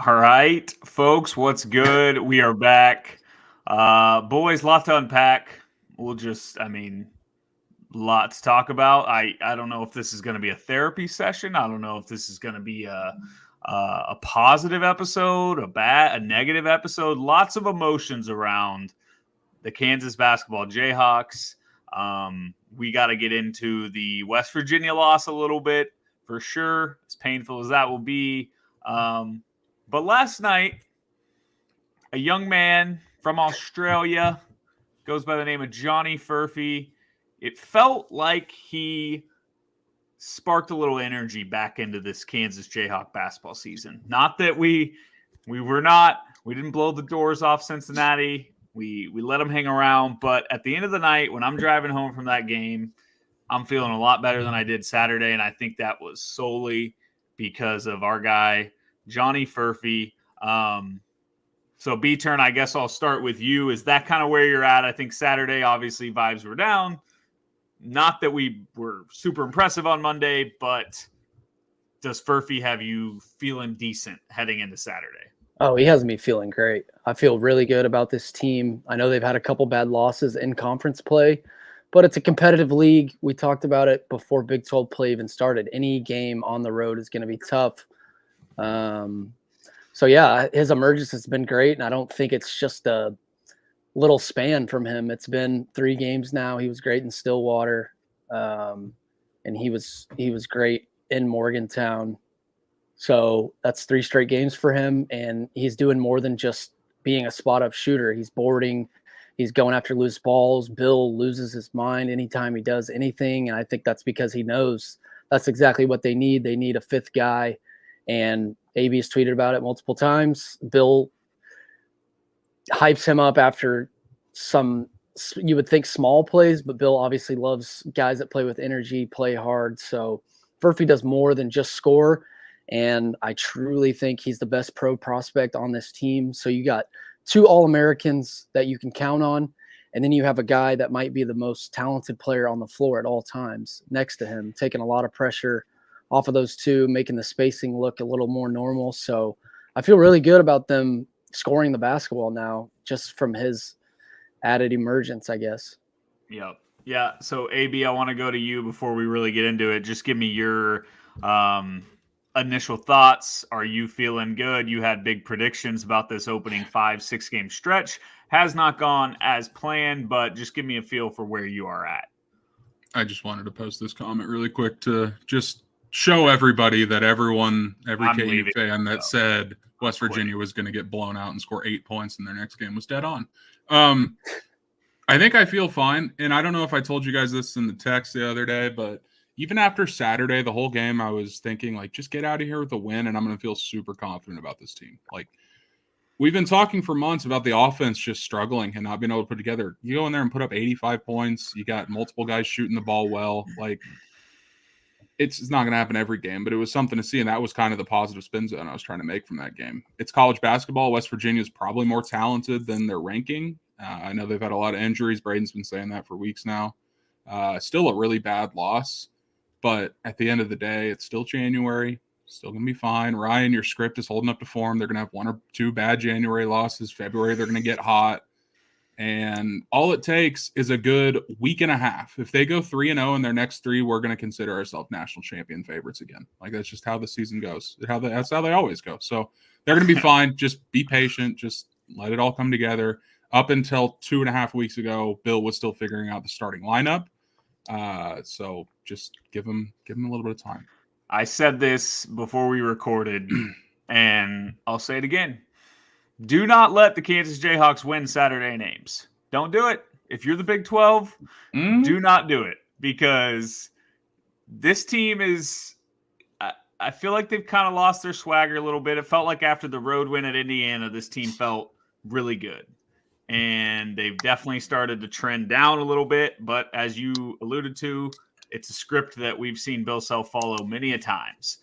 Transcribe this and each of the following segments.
All right, folks, what's good? We are back. Boys, lot to unpack. Lot to talk about. I don't know if this is going to be a therapy session. I don't know if this is going to be a positive episode, a negative episode. Lots of emotions around the Kansas basketball Jayhawks. We got to get into the West Virginia loss a little bit for sure, as painful as that will be. But last night, a young man from Australia goes by the name of Johnny Furphy. It felt like he sparked a little energy back into this Kansas Jayhawk basketball season. Not that we didn't blow the doors off Cincinnati. We let them hang around, but at the end of the night, when I'm driving home from that game, I'm feeling a lot better than I did Saturday, and I think that was solely because of our guy, Johnny Furphy. So B-Turn, I guess I'll start with you. Is that kind of where you're at? I think Saturday, obviously, vibes were down. Not that we were super impressive on Monday, but does Furphy have you feeling decent heading into Saturday? Oh, he has me feeling great. I feel really good about this team. I know they've had a couple bad losses in conference play, but it's a competitive league. We talked about it before Big 12 play even started. Any game on the road is going to be tough. So, yeah, his emergence has been great, and I don't think it's just a little span from him. It's been 3 games now. He was great in Stillwater, and he was great in Morgantown. So that's 3 straight games for him, and he's doing more than just being a spot-up shooter. He's boarding. He's going after loose balls. Bill loses his mind anytime he does anything, and I think that's because he knows that's exactly what they need. They need a 5th guy, and AB has tweeted about it multiple times. Bill hypes him up after some, you would think, small plays, but Bill obviously loves guys that play with energy, play hard. So Furphy does more than just score, and I truly think he's the best pro prospect on this team. So you got 2 All-Americans that you can count on, and then you have a guy that might be the most talented player on the floor at all times next to him, taking a lot of pressure off of those 2, making the spacing look a little more normal. So I feel really good about them scoring the basketball now, just from his added emergence, I guess. Yep. Yeah. So AB, I want to go to you before we really get into it. Just give me your initial thoughts. Are you feeling good? You had big predictions about this opening 5-6 game stretch. Has not gone as planned, but just give me a feel for where you are at. I just wanted to post this comment really quick to just show everybody that every KU fan that said West Virginia was going to get blown out and score 8 points in their next game was dead on. I think I feel fine, and I don't know if I told you guys this in the text the other day, but even after Saturday, the whole game, I was thinking, like, just get out of here with a win, and I'm going to feel super confident about this team. Like, we've been talking for months about the offense just struggling and not being able to put together. You go in there and put up 85 points. You got multiple guys shooting the ball well. Like, it's not going to happen every game, but it was something to see, and that was kind of the positive spin zone I was trying to make from that game. It's college basketball. West Virginia is probably more talented than their ranking. I know they've had a lot of injuries. Braden's been saying that for weeks now. Still a really bad loss, but at the end of the day, it's still January. Still going to be fine. Ryan, your script is holding up to form. They're going to have 1 or 2 bad January losses. February, they're going to get hot. And all it takes is a good week and a half. If they go 3-0 in their next 3, we're going to consider ourselves national champion favorites again. Like, that's just how the season goes. That's how they always go. So they're going to be fine. Just be patient. Just let it all come together. Up until 2.5 weeks ago, Bill was still figuring out the starting lineup. So just give him a little bit of time. I said this before we recorded, and I'll say it again. Do not let the Kansas Jayhawks win Saturday in Ames. Don't do it. If you're the Big 12, do not do it, because this team is – I feel like they've kind of lost their swagger a little bit. It felt like after the road win at Indiana, this team felt really good. And they've definitely started to trend down a little bit. But as you alluded to, it's a script that we've seen Bill Self follow many a times.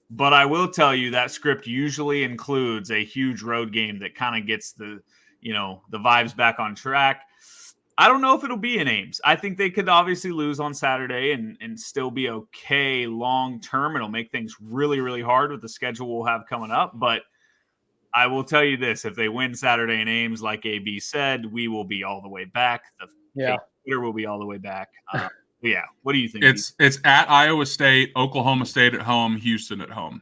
But I will tell you that script usually includes a huge road game that kind of gets the vibes back on track. I don't know if it'll be in Ames. I think they could obviously lose on Saturday and still be okay long term. It'll make things really, really hard with the schedule we'll have coming up. But I will tell you this: if they win Saturday in Ames, like AB said, we will be all the way back. The Twitter will be all the way back. Yeah. What do you think? It's at Iowa State, Oklahoma State at home, Houston at home.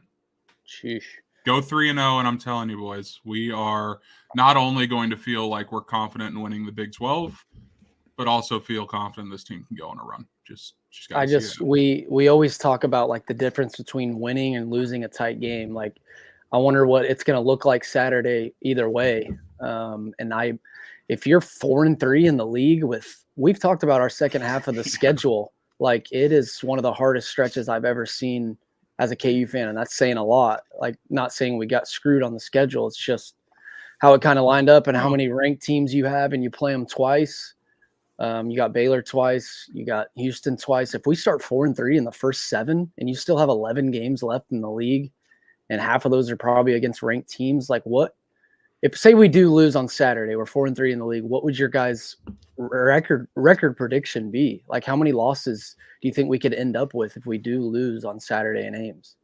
Sheesh. Go 3-0, and I'm telling you, boys, we are not only going to feel like we're confident in winning the Big 12, but also feel confident this team can go on a run. We always talk about like the difference between winning and losing a tight game. Like, I wonder what it's going to look like Saturday either way. If you're 4-3 in the league we've talked about our second half of the schedule, like it is one of the hardest stretches I've ever seen as a KU fan. And that's saying a lot. Like, not saying we got screwed on the schedule. It's just how it kind of lined up and how many ranked teams you have, and you play them twice. You got Baylor twice, you got Houston twice. If we start 4-3 in the first 7 and you still have 11 games left in the league, and half of those are probably against ranked teams, like what? If say we do lose on Saturday, we're 4-3 in the league, what would your guys' record prediction be? Like, how many losses do you think we could end up with if we do lose on Saturday in Ames?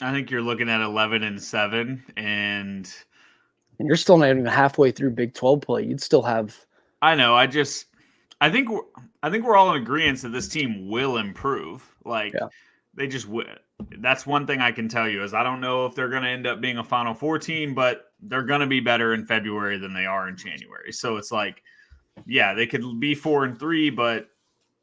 I think you're looking at 11-7, and you're still not even halfway through Big 12 play. You'd still have. I know. I think we're all in agreement that this team will improve. Like, they just will. That's one thing I can tell you is I don't know if they're going to end up being a Final Four team, but they're going to be better in February than they are in January. So it's like, yeah, they could be 4-3, but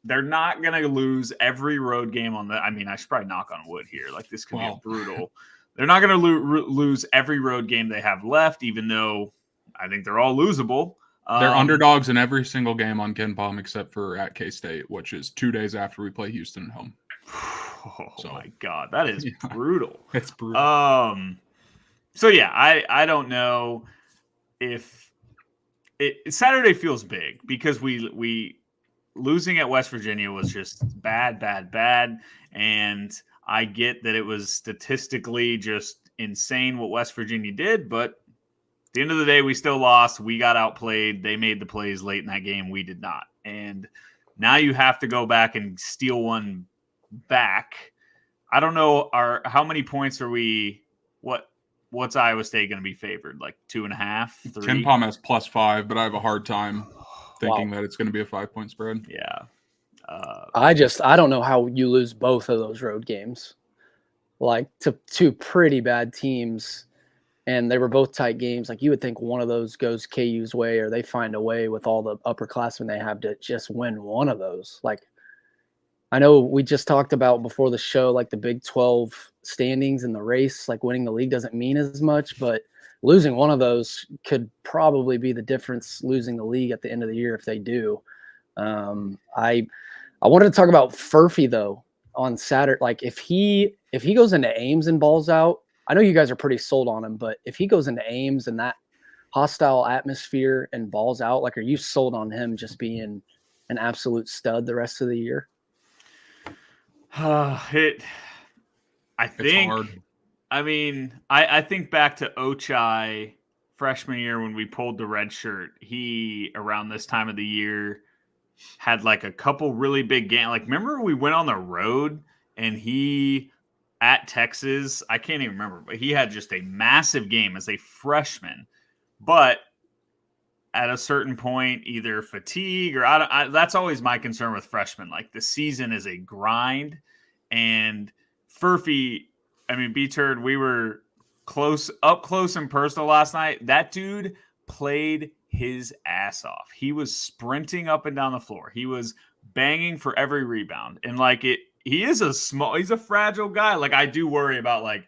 they're not going to lose every road game on the. I mean, I should probably knock on wood here. Like, this could be brutal. They're not going to lose every road game they have left, even though I think they're all losable. They're underdogs in every single game on Ken Palm except for at K-State, which is 2 days after we play Houston at home. My God, that is brutal. It's brutal. So yeah, I don't know if Saturday feels big because we losing at West Virginia was just bad, and I get that it was statistically just insane what West Virginia did, but at the end of the day, we still lost. We got outplayed. They made the plays late in that game. We did not. And now you have to go back and steal one back. I don't know how many points are we what's Iowa State going to be favored? Like 2.5, 3? Ken Palm has +5, but I have a hard time thinking that it's going to be a 5-point spread. Yeah. I don't know how you lose both of those road games. Like, to two pretty bad teams, and they were both tight games. Like, you would think one of those goes KU's way, or they find a way with all the upperclassmen they have to just win one of those. Like, I know we just talked about before the show, like the Big 12 standings in the race, like winning the league doesn't mean as much, but losing one of those could probably be the difference losing the league at the end of the year if they do. I wanted to talk about Furphy though on Saturday. Like, if he goes into Ames and balls out, I know you guys are pretty sold on him, but if he goes into Ames and that hostile atmosphere and balls out, like, are you sold on him just being an absolute stud the rest of the year? I think back to Ochai freshman year when we pulled the red shirt. He, around this time of the year, had like a couple really big games. Like, remember we went on the road and he at Texas, I can't even remember, but he had just a massive game as a freshman. But at a certain point, either fatigue or that's always my concern with freshmen. Like, the season is a grind, and Furphy, B-Turd, we were up close and personal last night. That dude played his ass off. He was sprinting up and down the floor. He was banging for every rebound. And he's a fragile guy. Like, I do worry about, like,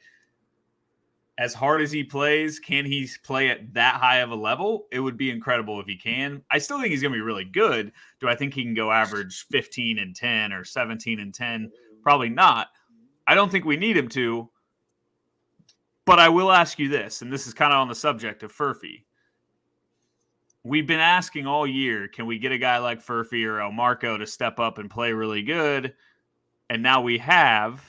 as hard as he plays, can he play at that high of a level? It would be incredible if he can. I still think he's going to be really good. Do I think he can go average 15 and 10 or 17 and 10? Probably not. I don't think we need him to. But I will ask you this, and this is kind of on the subject of Furphy. We've been asking all year, can we get a guy like Furphy or El Marco to step up and play really good? And now we have,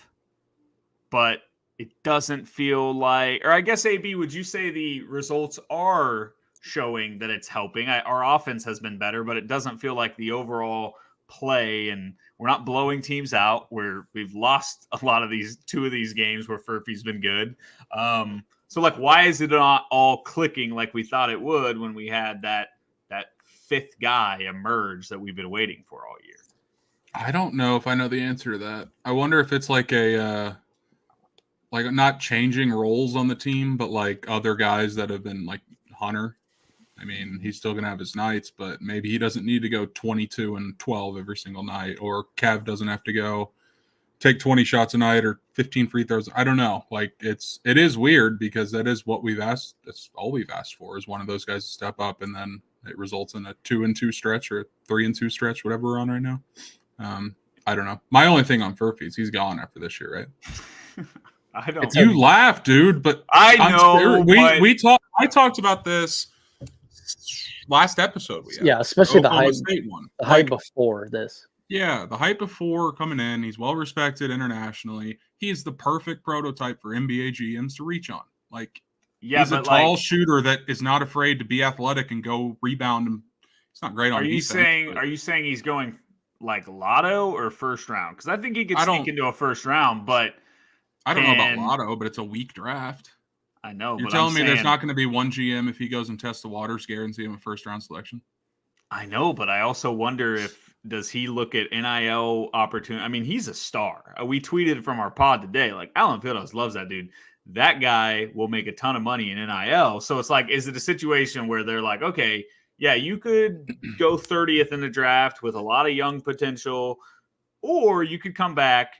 but it doesn't feel like, or I guess, AB, would you say the results are showing that it's helping. Our offense has been better, but it doesn't feel like the overall play, and we're not blowing teams out. We've lost a lot of two of these games where Furphy's been good. So like, why is it not all clicking like we thought it would when we had that fifth guy emerge that we've been waiting for all year? I don't know if I know the answer to that. I wonder if it's like a like not changing roles on the team, but like other guys that have been like Hunter. I mean, he's still going to have his nights, but maybe he doesn't need to go 22 and 12 every single night, or Kev doesn't have to go take 20 shots a night or 15 free throws. I don't know. Like it is weird because that is what we've asked. That's all we've asked for is one of those guys to step up, and then it results in a 2-2 stretch or a 3-2 stretch, whatever we're on right now. I don't know. My only thing on Furphy is he's gone after this year, right? I don't. You laugh, dude, but I know. I talked about this last episode. Especially the hype one. The hype before this. Yeah, the hype before coming in. He's well respected internationally. He's the perfect prototype for NBA GMs to reach on. He's a tall shooter that is not afraid to be athletic and go rebound. He's not great on defense. Are you saying he's going like lotto or first round? Because I think he could sneak into a first round, but I don't know about lotto, but it's a weak draft. I know. You're telling me there's not going to be one GM if he goes and tests the waters, guarantee him a first round selection? I know, but I also wonder does he look at NIL opportunity? I mean, he's a star. We tweeted from our pod today, like Alan Fieldos loves that dude. That guy will make a ton of money in NIL. So it's like, is it a situation where they're like, okay, yeah, you could go 30th in the draft with a lot of young potential, or you could come back.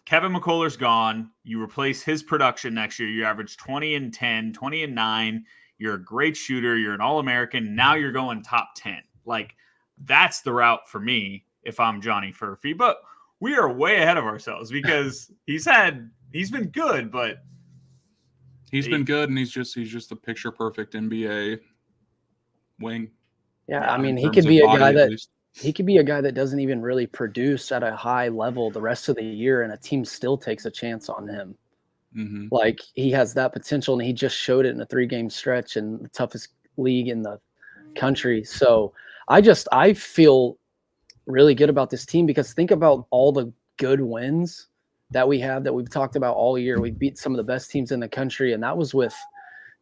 Kevin McCullough's gone. You replace his production next year. You average 20 and 10, 20 and 9. You're a great shooter. You're an All-American. Now you're going top 10. Like, that's the route for me if I'm Johnny Furphy. But we are way ahead of ourselves because he's been good, but he's been good, and he's just a picture perfect NBA wing. Yeah, I mean, he could be a guy that doesn't even really produce at a high level the rest of the year, and a team still takes a chance on him. Mm-hmm. Like, he has that potential, and he just showed it in a 3-game stretch in the toughest league in the country. So I feel really good about this team because think about all the good wins that we've talked about all year. We beat some of the best teams in the country, and that was with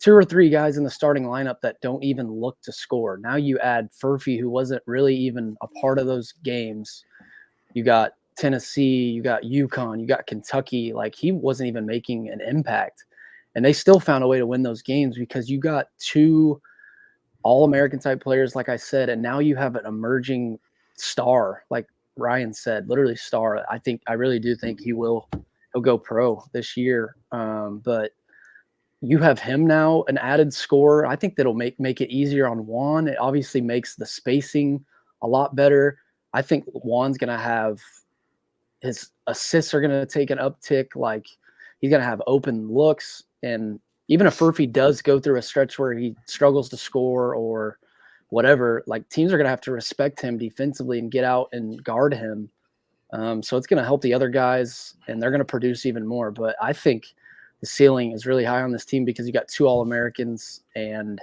2 or 3 guys in the starting lineup that don't even look to score. Now you add Furphy, who wasn't really even a part of those games. You got Tennessee, you got UConn, you got Kentucky. Like, he wasn't even making an impact. And they still found a way to win those games because you got 2 All-American type players, like I said, and now you have an emerging star, like Ryan said, literally star. I really do think he'll go pro this year. But you have him now, an added scorer. I think that'll make it easier on Juan. It obviously makes the spacing a lot better. I think Juan's going to have his assists are going to take an uptick. Like, he's going to have open looks. And even if Furphy does go through a stretch where he struggles to score or whatever, like, teams are going to have to respect him defensively and get out and guard him. So it's going to help the other guys, and they're going to produce even more. But I think the ceiling is really high on this team because you got 2 All-Americans, and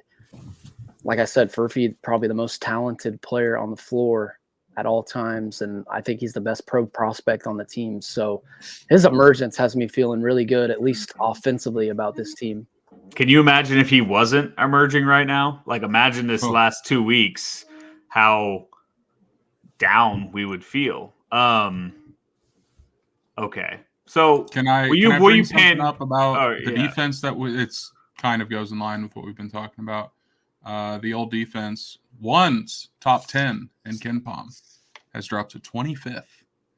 like I said, Furphy probably the most talented player on the floor at all times, and I think he's the best pro prospect on the team. So his emergence has me feeling really good, at least offensively, about this team. Can you imagine if he wasn't emerging right now? Like, imagine this last 2 weeks, how down we would feel. Okay. So will you bring something up about the defense that it's kind of goes in line with what we've been talking about? The old defense, one's top 10 in KenPom, has dropped to 25th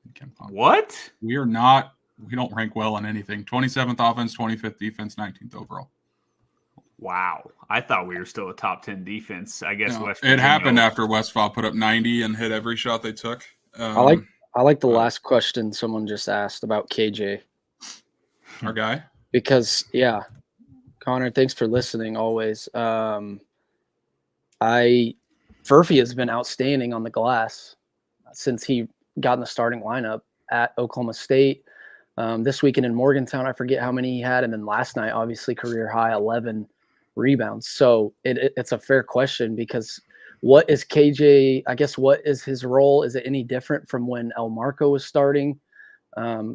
in KenPom. What? We don't rank well on anything. 27th offense, 25th defense, 19th overall. Wow. I thought we were still a top 10 defense. I guess it happened after Westphal put up 90 and hit every shot they took. I like the last question someone just asked about KJ. Our guy? Because, Connor, thanks for listening always. Furphy has been outstanding on the glass since he got in the starting lineup at Oklahoma State. This weekend in Morgantown, I forget how many he had. And then last night, obviously, career high 11. rebounds. So it's a fair question because what is KJ? I guess what is his role? Is it any different from when El Marco was starting?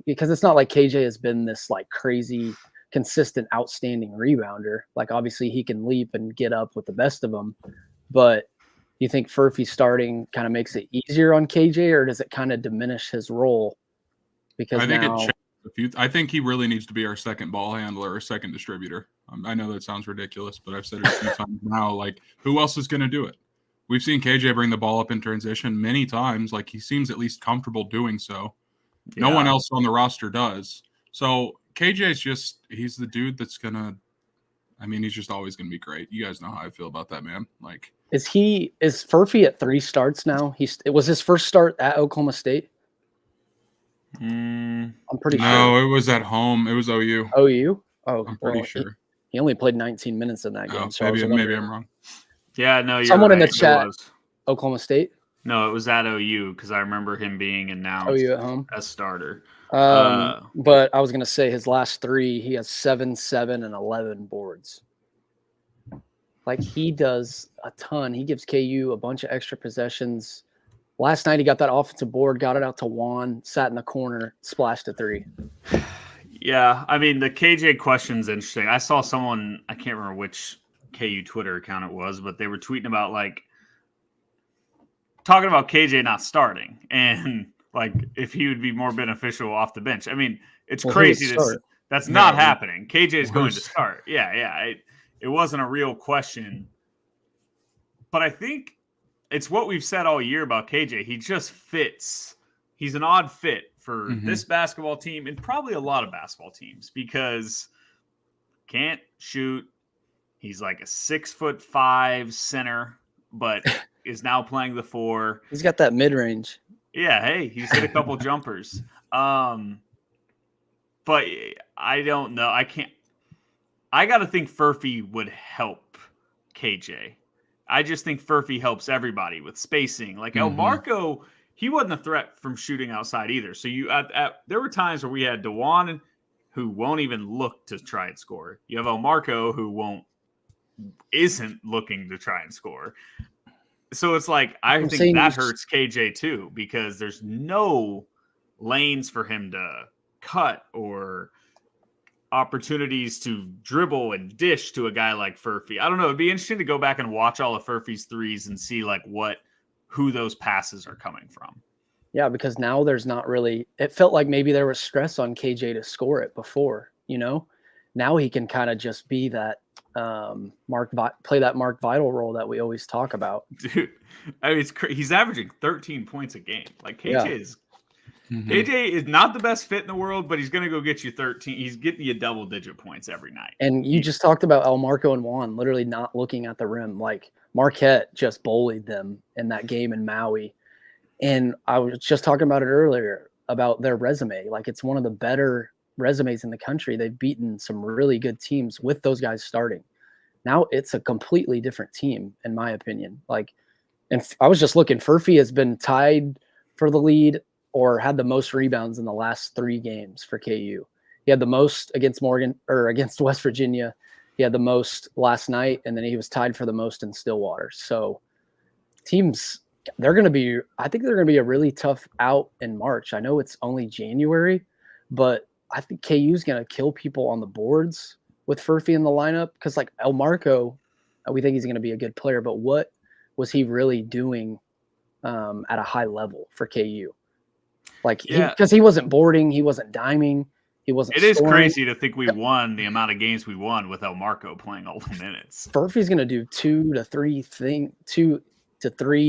Because it's not like KJ has been this like crazy, consistent, outstanding rebounder. Like obviously he can leap and get up with the best of them, but you think Furphy starting kind of makes it easier on KJ, or does it kind of diminish his role? Because I think he really needs to be our second ball handler or second distributor. I know that sounds ridiculous, but I've said it a few times now. Like, who else is going to do it? We've seen KJ bring the ball up in transition many times. Like, he seems at least comfortable doing so. Yeah. No one else on the roster does. So KJ's he's the dude that's going to – I mean, he's just always going to be great. You guys know how I feel about that, man. Like, is Furphy at 3 starts now? It was his first start at Oklahoma State. I'm pretty sure. No, it was at home. It was OU. OU? Oh, I'm pretty sure. He only played 19 minutes in that game. Oh, so maybe I'm wrong. Yeah, no, you're Someone right. in the chat. Oklahoma State? No, it was at OU because I remember him being announced OU at home as starter. But I was going to say his last 3, he has 7, 7, and 11 boards. Like he does a ton. He gives KU a bunch of extra possessions. Last night he got that offensive board, got it out to Juan, sat in the corner, splashed a 3. Yeah, I mean the KJ question's interesting. I saw someone, I can't remember which KU Twitter account it was, but they were tweeting about like talking about KJ not starting and like if he would be more beneficial off the bench. I mean, it's crazy that's not happening. KJ is going to start. Yeah. It wasn't a real question. But I think it's what we've said all year about KJ. He just fits. He's an odd fit for this basketball team and probably a lot of basketball teams because can't shoot. He's like a 6'5" center, but is now playing the 4. He's got that mid-range. Yeah, hey, he's hit a couple jumpers. But I don't know. I got to think Furphy would help KJ. I just think Furphy helps everybody with spacing. Like El Marco, he wasn't a threat from shooting outside either. So there were times where we had Dajuan who won't even look to try and score. You have El Marco who isn't looking to try and score. So it's like I think that hurts KJ too because there's no lanes for him to cut or opportunities to dribble and dish to a guy like Furphy. I don't know. It'd be interesting to go back and watch all of Furphy's 3s and see like who those passes are coming from. Yeah, because now there's not really. It felt like maybe there was stress on KJ to score it before. Now he can kind of just be that play that Mark Vital role that we always talk about. Dude, I mean, he's averaging 13 points a game. Like KJ is. KJ is not the best fit in the world, but he's going to go get you 13. He's getting you double-digit points every night. And you just talked about El Marco and Juan literally not looking at the rim. Like Marquette just bullied them in that game in Maui. And I was just talking about it earlier about their resume. Like it's one of the better resumes in the country. They've beaten some really good teams with those guys starting. Now it's a completely different team, in my opinion. Like, and I was just looking, Furphy has been tied for the lead or had the most rebounds in the last 3 games for KU. He had the most against against West Virginia. He had the most last night, and then he was tied for the most in Stillwater. So teams, I think they're going to be a really tough out in March. I know it's only January, but I think KU is going to kill people on the boards with Furphy in the lineup because like El Marco, we think he's going to be a good player, but what was he really doing at a high level for KU? Like, because he wasn't boarding, he wasn't diming, he wasn't. It is crazy to think we won the amount of games we won with El Marco playing all the minutes. Furphy's going to do 2 to 3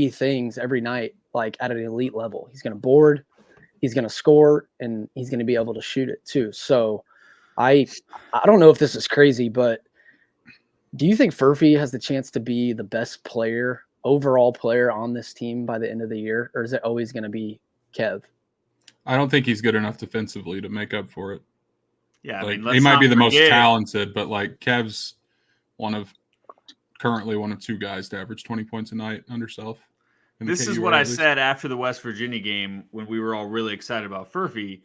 things every night, like at an elite level. He's going to board, he's going to score, and he's going to be able to shoot it too. So, I don't know if this is crazy, but do you think Furphy has the chance to be the best overall player on this team by the end of the year, or is it always going to be Kev? I don't think he's good enough defensively to make up for it. Yeah, like, he might be the most talented, but like Kev's currently one of 2 guys to average 20 points a night under self. This is what I said after the West Virginia game when we were all really excited about Furphy.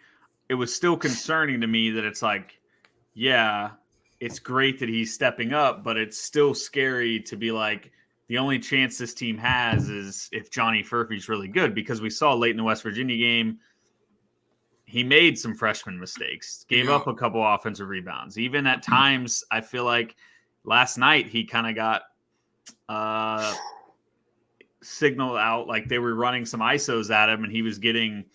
It was still concerning to me that it's like, yeah, it's great that he's stepping up, but it's still scary to be like, the only chance this team has is if Johnny Furphy's really good, because we saw late in the West Virginia game, he made some freshman mistakes, gave up a couple offensive rebounds. Even at times, I feel like last night he kind of got signaled out, like they were running some ISOs at him and he was getting,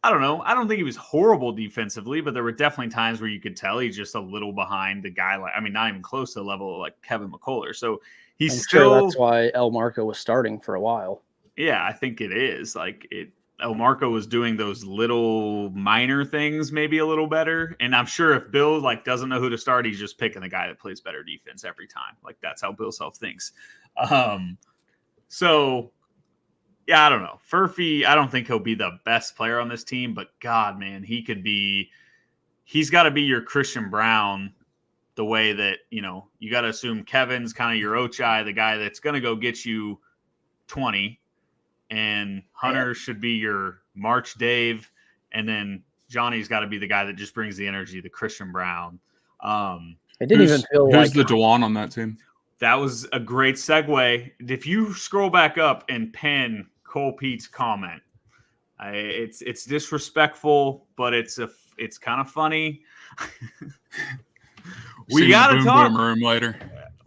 I don't know. I don't think he was horrible defensively, but there were definitely times where you could tell he's just a little behind the guy. Like, I mean, not even close to the level of like Kevin McCullough. So he's sure that's why El Marco was starting for a while. Yeah, I think it is. Like El Marco was doing those little minor things maybe a little better. And I'm sure if Bill like doesn't know who to start, he's just picking the guy that plays better defense every time. Like that's how Bill Self thinks. So yeah, I don't know. Furphy, I don't think he'll be the best player on this team, but God, man, he's got to be your Christian Brown the way that, you got to assume Kevin's kind of your Ochai, the guy that's going to go get you 20, and Hunter should be your March Dave, and then Johnny's got to be the guy that just brings the energy, the Christian Brown. It didn't even feel like... Who's the Dajuan on that team? That was a great segue. If you scroll back up and pen Cole Pete's comment, it's disrespectful, but it's kind of funny. We got to talk room later.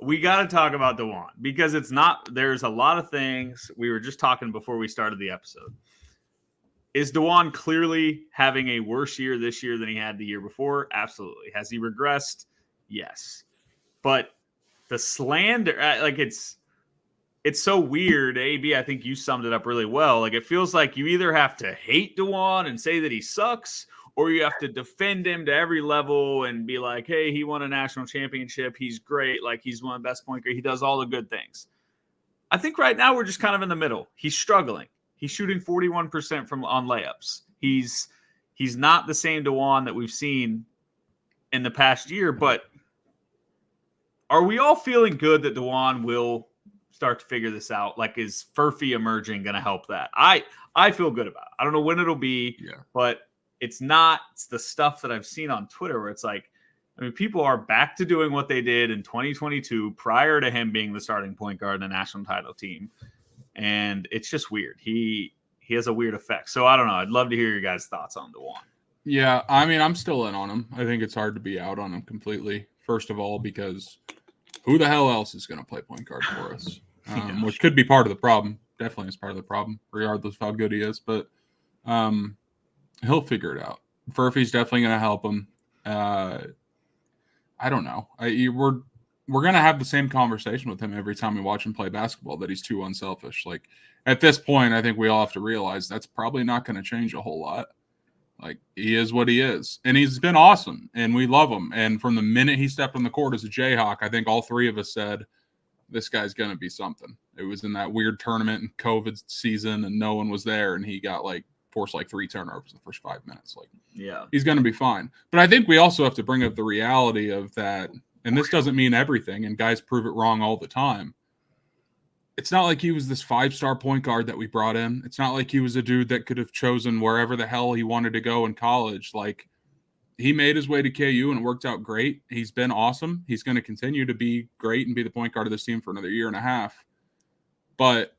We got to talk about Dajuan because there's a lot of things. We were just talking before we started the episode. Is Dajuan clearly having a worse year this year than he had the year before? Absolutely. Has he regressed? Yes. But the slander, like it's so weird. AB, I think you summed it up really well. Like it feels like you either have to hate Dajuan and say that he sucks, or you have to defend him to every level and be like, hey, he won a national championship. He's great. Like he's one of the best point guards. He does all the good things. I think right now we're just kind of in the middle. He's struggling. He's shooting 41% on layups. He's not the same Dajuan that we've seen in the past year, but are we all feeling good that Dajuan will start to figure this out? Like, is Furphy emerging going to help that? I feel good about it. I don't know when it'll be, but it's the stuff that I've seen on Twitter where it's like, I mean, people are back to doing what they did in 2022 prior to him being the starting point guard in the national title team. And it's just weird. He has a weird effect. So I don't know. I'd love to hear your guys' thoughts on Dajuan. Yeah, I mean, I'm still in on him. I think it's hard to be out on him completely. First of all, because who the hell else is going to play point guard for us? Which could be part of the problem. Definitely is part of the problem, regardless of how good he is. But he'll figure it out. Furphy's definitely going to help him. I don't know. We're going to have the same conversation with him every time we watch him play basketball, that he's too unselfish. Like, at this point, I think we all have to realize that's probably not going to change a whole lot. Like, he is what he is. And he's been awesome, and we love him. And from the minute he stepped on the court as a Jayhawk, I think all three of us said, this guy's going to be something. It was in that weird tournament in COVID season, and no one was there, and he got, forced 3 turnovers in the first 5 minutes. He's going to be fine. But I think we also have to bring up the reality of that, and this doesn't mean everything, and guys prove it wrong all the time. It's not like he was this 5-star point guard that we brought in. It's not like he was a dude that could have chosen wherever the hell he wanted to go in college. He made his way to KU and it worked out great. He's been awesome. He's going to continue to be great and be the point guard of this team for another year and a half. But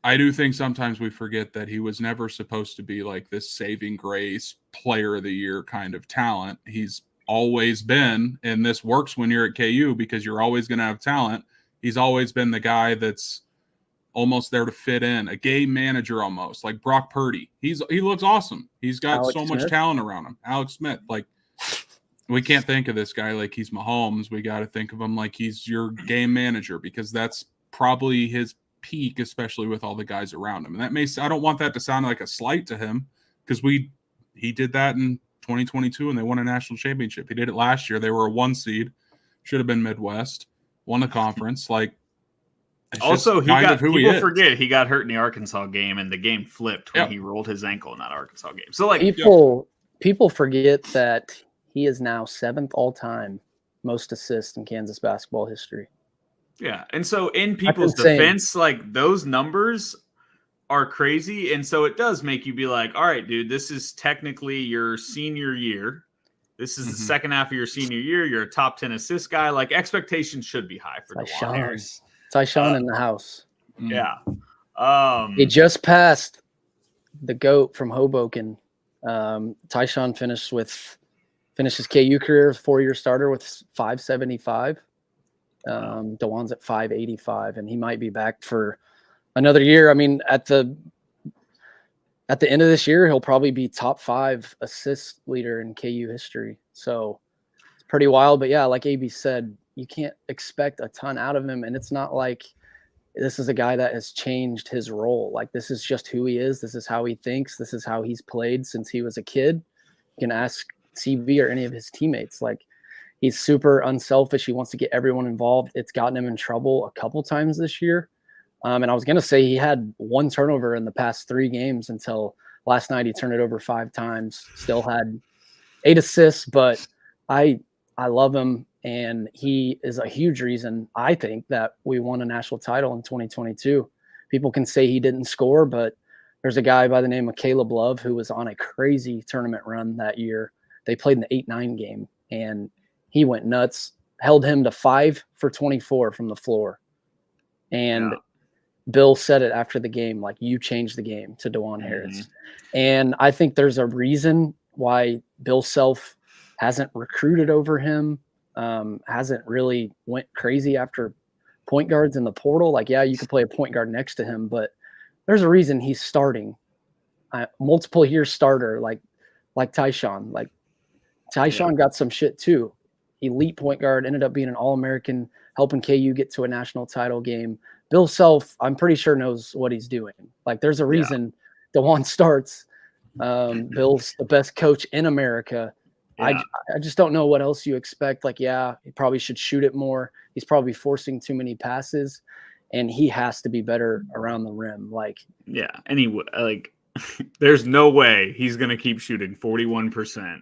I do think sometimes we forget that he was never supposed to be this saving grace player of the year kind of talent. He's always been, and this works when you're at KU because you're always going to have talent. He's always been the guy that's almost there to fit in, a game manager almost, like Brock Purdy. He looks awesome. He's got Alex so Smith. Much talent around him. Alex Smith, we can't think of this guy like he's Mahomes. We got to think of him like he's your game manager because that's probably his peak, especially with all the guys around him. And I don't want that to sound like a slight to him because he did that in 2022 and they won a national championship. He did it last year. They were a 1 seed, should have been Midwest, won the conference. Also, people forget he got hurt in the Arkansas game and the game flipped when he rolled his ankle in that Arkansas game. So people forget that he is now 7th all-time most assists in Kansas basketball history. Yeah, and so in people's defense, those numbers are crazy, and so it does make you be like, all right, dude, this is technically your senior year. This is the second half of your senior year. You're a top 10 assist guy. Like, expectations should be high for Dajuan Harris. Tyshawn in the house. Yeah. He just passed the GOAT from Hoboken. Tyshawn finished his KU career as 4-year starter with 575. Dajuan's at 585, and he might be back for another year. I mean, at the end of this year, he'll probably be top 5 assist leader in KU history. So it's pretty wild. But yeah, like AB said, you can't expect a ton out of him. And it's not like this is a guy that has changed his role. Like, this is just who he is. This is how he thinks. This is how he's played since he was a kid. You can ask CV or any of his teammates. Like, he's super unselfish. He wants to get everyone involved. It's gotten him in trouble a couple times this year. And I was going to say he had 1 turnover in the past 3 games until last night. He turned it over 5 times, still had 8 assists, but I love him. And he is a huge reason, I think, that we won a national title in 2022. People can say he didn't score, but there's a guy by the name of Caleb Love who was on a crazy tournament run that year. They played in the 8-9 game, and he went nuts, held him to 5 for 24 from the floor. And Bill said it after the game, like, you changed the game to Dajuan Harris. And I think there's a reason why Bill Self hasn't recruited over him, hasn't really went crazy after point guards in the portal. Like, yeah, you could play a point guard next to him, but there's a reason he's starting. Multiple year starter, like Tyshawn. Like, Tyshawn got some shit too. Elite point guard, ended up being an All-American, helping KU get to a national title game. Bill Self, I'm pretty sure, knows what he's doing. Like, there's a reason Dajuan starts. Bill's the best coach in America. I just don't know what else you expect. Like, yeah, he probably should shoot it more. He's probably forcing too many passes, and he has to be better around the rim. Like, yeah, anyway, like, there's no way he's gonna keep shooting 41%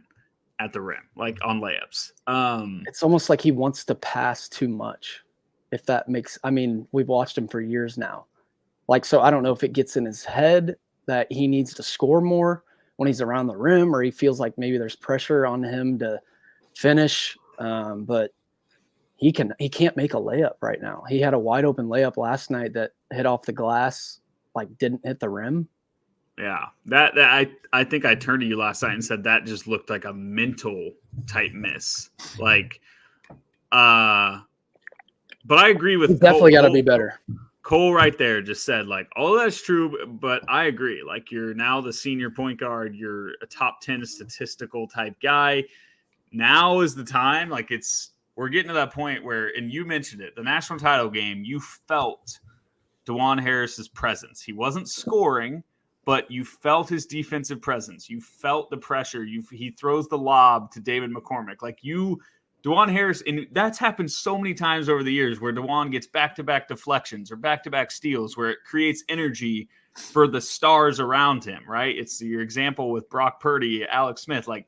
at the rim, like on layups. It's almost like he wants to pass too much. If that makes, I mean, we've watched him for years now. Like, so I don't know if it gets in his head that he needs to score more when he's around the rim, or he feels like maybe there's pressure on him to finish. But he can't make a layup right now. He had a wide open layup last night that hit off the glass, like didn't hit the rim. Yeah, that I think I turned to you last night and said that just looked like a mental type miss. Like, but I agree with He's definitely got to be better. Cole right there just said, like, all that's true, but I agree. Like, you're now the senior point guard. You're a top 10 statistical type guy. Now is the time. Like, we're getting to that point where, and you mentioned it, the national title game, you felt Dajuan Harris's presence. He wasn't scoring, but you felt his defensive presence. You felt the pressure. He throws the lob to David McCormick. Like, Dajuan Harris, and that's happened so many times over the years where Dajuan gets back-to-back deflections or back-to-back steals where it creates energy for the stars around him, right? It's your example with Brock Purdy, Alex Smith, like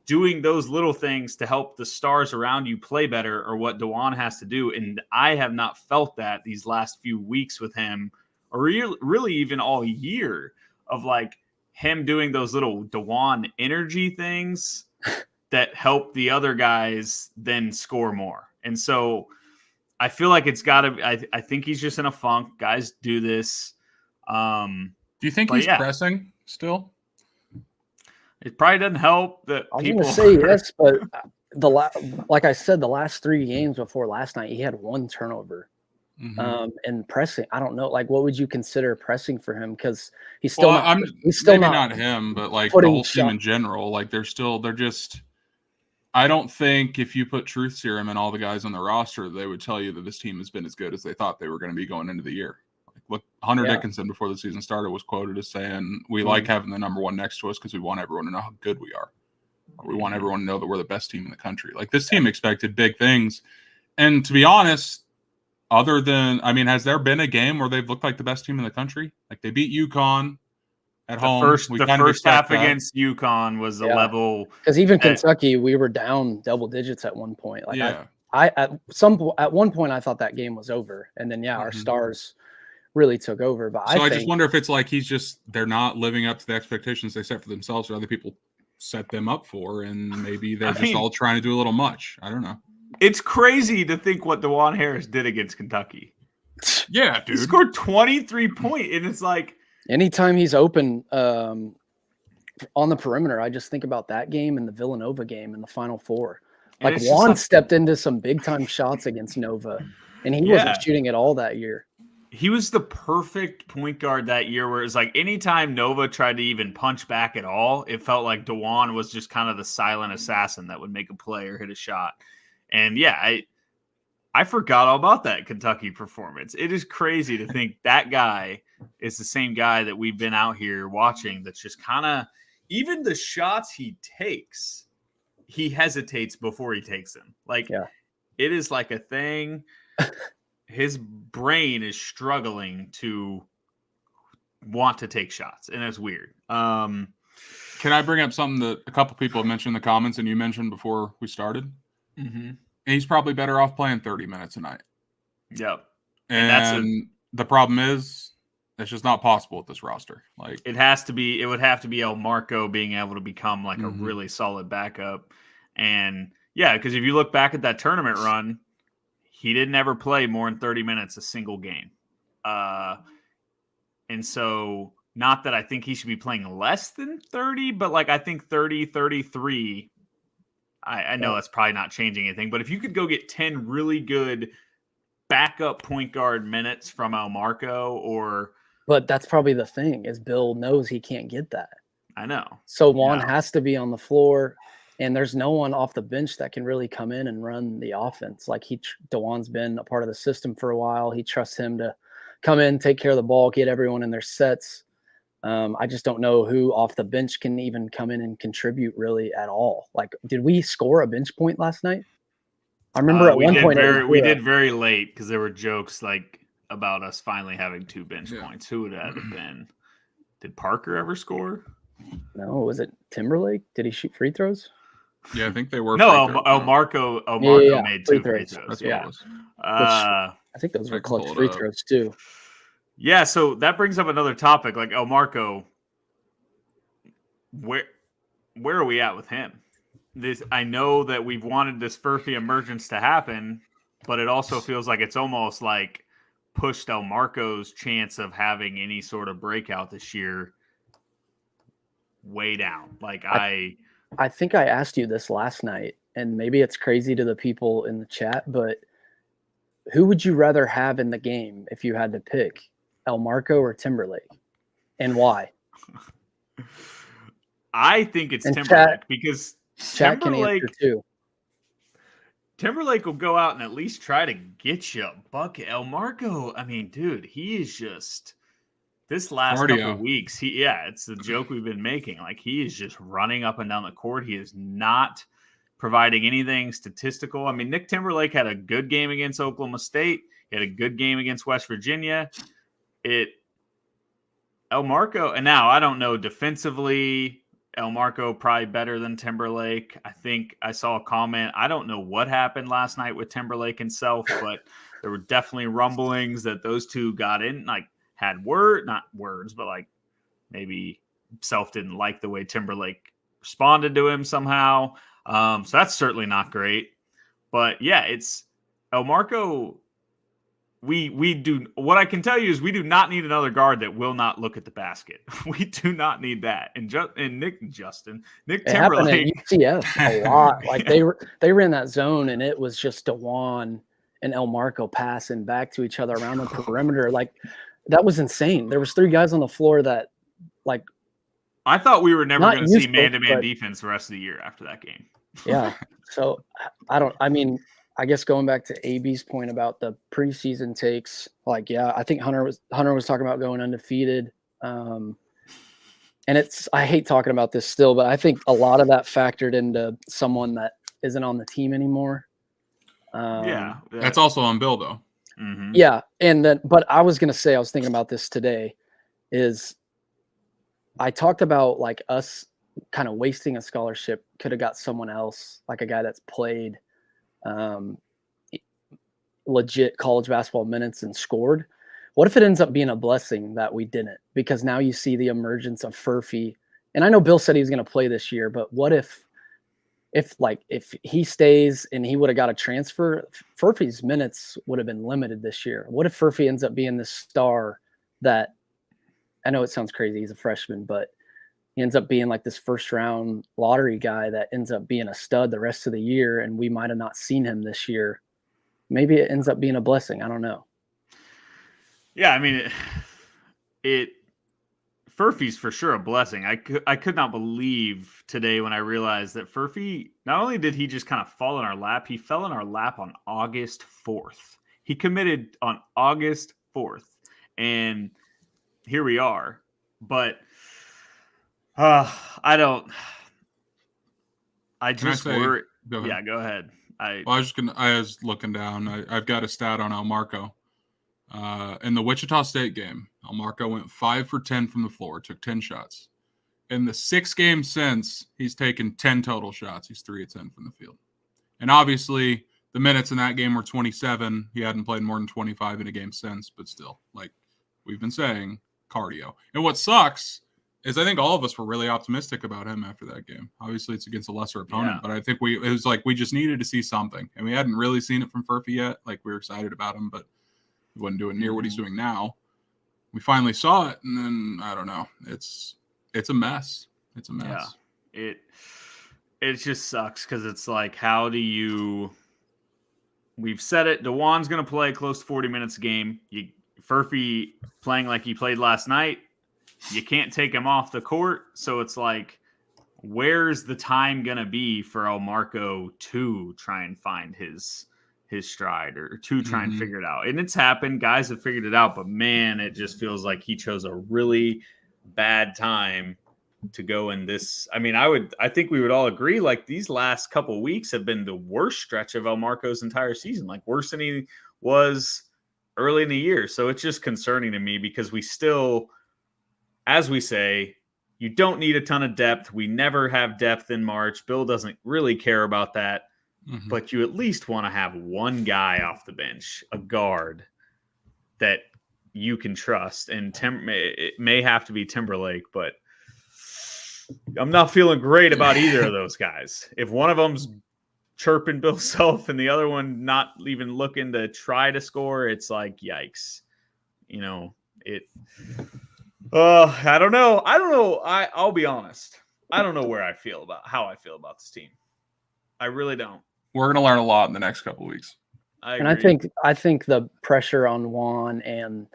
doing those little things to help the stars around you play better or what Dajuan has to do. And I have not felt that these last few weeks with him, or really even all year, of like him doing those little Dajuan energy things that help the other guys then score more. And so I feel like it's got to – I think he's just in a funk. Guys do this. Do you think he's pressing still? It probably doesn't help that I was people – going to say yes, but like I said, the last 3 games before last night, he had 1 turnover. And pressing, I don't know. Like, what would you consider pressing for him? Because he's still not him, but like the whole team in general. Like, they're just – I don't think if you put truth serum and all the guys on the roster, they would tell you that this team has been as good as they thought they were going to be going into the year. Like, look, Hunter Dickinson before the season started was quoted as saying, we like having the number 1 next to us because we want everyone to know how good we are. We want everyone to know that we're the best team in the country. Like, this team expected big things. And to be honest, other than, I mean, has there been a game where they've looked like the best team in the country? Like, they beat UConn at home. The first half against UConn was a level, because even Kentucky, we were down double digits at one point. Like, at one point I thought that game was over, and then our stars really took over. But I just wonder if it's like they're not living up to the expectations they set for themselves, or other people set them up for, and maybe they're just all trying to do a little much. I don't know. It's crazy to think what Dajuan Harris did against Kentucky. Yeah, dude. He scored 23 points, and it's like anytime he's open on the perimeter, I just think about that game and the Villanova game in the Final Four. Like Juan stepped into some big time shots against Nova, and he wasn't shooting at all that year. He was the perfect point guard that year where it's like anytime Nova tried to even punch back at all, it felt like Dajuan was just kind of the silent assassin that would make a play or hit a shot. And yeah, I forgot all about that Kentucky performance. It is crazy to think that guy is the same guy that we've been out here watching that's just kind of, even the shots he takes, he hesitates before he takes them. Like, it is like a thing. His brain is struggling to want to take shots, and it's weird. Can I bring up something that a couple people mentioned in the comments and you mentioned before we started? Mm-hmm. And he's probably better off playing 30 minutes a night. Yep. And the problem is it's just not possible with this roster. Like it would have to be El Marco being able to become like a really solid backup. And yeah, because if you look back at that tournament run, he didn't ever play more than 30 minutes a single game. And so not that I think he should be playing less than 30, but like I think 30, 33, I know that's probably not changing anything, but if you could go get 10 really good backup point guard minutes from El Marco But that's probably the thing is Bill knows he can't get that. I know. So Juan has to be on the floor, and there's no one off the bench that can really come in and run the offense. Like Dajuan's been a part of the system for a while. He trusts him to come in, take care of the ball, get everyone in their sets. I just don't know who off the bench can even come in and contribute really at all. Like, did we score a bench point last night? I remember at one point we did very late because there were jokes like about us finally having 2 bench points. Who would that have been? Did Parker ever score? No, was it Timberlake? Did he shoot free throws? Yeah, I think they were. No, El Marco made 2 free throws. That's what it was. I think those were clutch free throws too. Yeah, so that brings up another topic. Like El Marco, where are we at with him? I know that we've wanted this Furphy emergence to happen, but it also feels like it's almost like pushed El Marco's chance of having any sort of breakout this year way down. Like I think I asked you this last night, and maybe it's crazy to the people in the chat, but who would you rather have in the game if you had to pick, El Marco or Timberlake, and why? I think it's Timberlake because Chat can answer too. Timberlake will go out and at least try to get you a bucket. El Marco, I mean, dude, he is just this last couple of weeks. It's the joke we've been making. Like he is just running up and down the court. He is not providing anything statistical. I mean, Nick Timberlake had a good game against Oklahoma State. He had a good game against West Virginia. El Marco, and now I don't know defensively. El Marco probably better than Timberlake. I think I saw a comment. I don't know what happened last night with Timberlake and Self, but there were definitely rumblings that those two got in, like had not words, but like maybe Self didn't like the way Timberlake responded to him somehow. So that's certainly not great. But yeah, it's El Marco. We do what I can tell you is we do not need another guard that will not look at the basket. We do not need that. And Nick Timberlake at UCF a lot. Like they ran that zone and it was just Dajuan and El Marco passing back to each other around the perimeter. Like that was insane. There was 3 guys on the floor that like I thought we were never going to see man-to-man defense the rest of the year after that game. Yeah. So I guess going back to AB's point about the preseason takes, like, yeah, I think Hunter was talking about going undefeated. And I hate talking about this still, but I think a lot of that factored into someone that isn't on the team anymore. That's also on Bill though. Mm-hmm. Yeah. But I was thinking about this today is I talked about like us kind of wasting a scholarship, could have got someone else, like a guy that's played legit college basketball minutes and scored. What if it ends up being a blessing that we didn't? Because now you see the emergence of Furphy And I know Bill said he was going to play this year, but what if he stays and he would have got a transfer, Furphy's minutes would have been limited this year. What if Furphy ends up being this star that, I know it sounds crazy, he's a freshman, but he ends up being like this first round lottery guy that ends up being a stud the rest of the year, and we might have not seen him this year. Maybe it ends up being a blessing. I don't know. Yeah, I mean, Furphy's for sure a blessing. I could not believe today when I realized that Furphy, not only did he just kind of fall in our lap, he fell in our lap on August 4th. He committed on August 4th, and here we are. But I just worry. Yeah, go ahead. I was looking down. I've got a stat on Almarco. In the Wichita State game, Almarco went 5 for 10 from the floor, took 10 shots. In the 6 games since, he's taken 10 total shots. He's 3 of 10 from the field. And obviously, the minutes in that game were 27. He hadn't played more than 25 in a game since, but still, like we've been saying, cardio. And what sucks is I think all of us were really optimistic about him after that game. Obviously, it's against a lesser opponent, but I think it was like we just needed to see something. And we hadn't really seen it from Furphy yet. Like, we were excited about him, but he wasn't doing near what he's doing now. We finally saw it, and then I don't know. It's a mess. It's a mess. Yeah. It just sucks because it's like, how do you? We've said it. Dajuan's going to play close to 40 minutes a game. Furphy playing like he played last night. You can't take him off the court, so it's like, where's the time going to be for Almarco to try and find his stride or to try and figure it out? And it's happened. Guys have figured it out, but man, it just feels like he chose a really bad time to go in this. I mean, I think we would all agree, like, these last couple of weeks have been the worst stretch of Almarco's entire season, like worse than he was early in the year. So it's just concerning to me because we still, as we say, you don't need a ton of depth. We never have depth in March. Bill doesn't really care about that. But you at least want to have one guy off the bench, a guard that you can trust. And it may have to be Timberlake, but I'm not feeling great about either of those guys. If one of them's chirping Bill Self and the other one not even looking to try to score, it's like, yikes. You know, I don't know. I'll be honest. I don't know how I feel about this team. I really don't. We're going to learn a lot in the next couple of weeks. I think the pressure on Juan and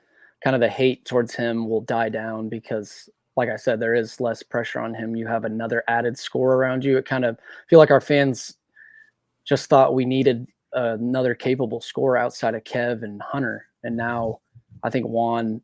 kind of the hate towards him will die down because, like I said, there is less pressure on him. You have another added score around you. It kind of feel like our fans just thought we needed another capable scorer outside of Kev and Hunter. And now I think Juan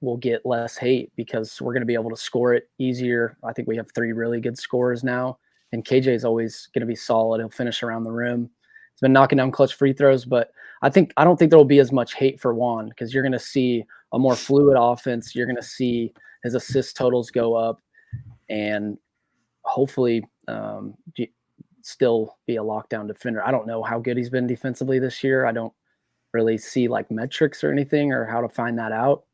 will get less hate because we're going to be able to score it easier. I think we have 3 really good scorers now. And KJ is always going to be solid. He'll finish around the rim. He's been knocking down clutch free throws, but I don't think there will be as much hate for Juan because you're going to see a more fluid offense. You're going to see his assist totals go up, and hopefully still be a lockdown defender. I don't know how good he's been defensively this year. I don't really see like metrics or anything or how to find that out.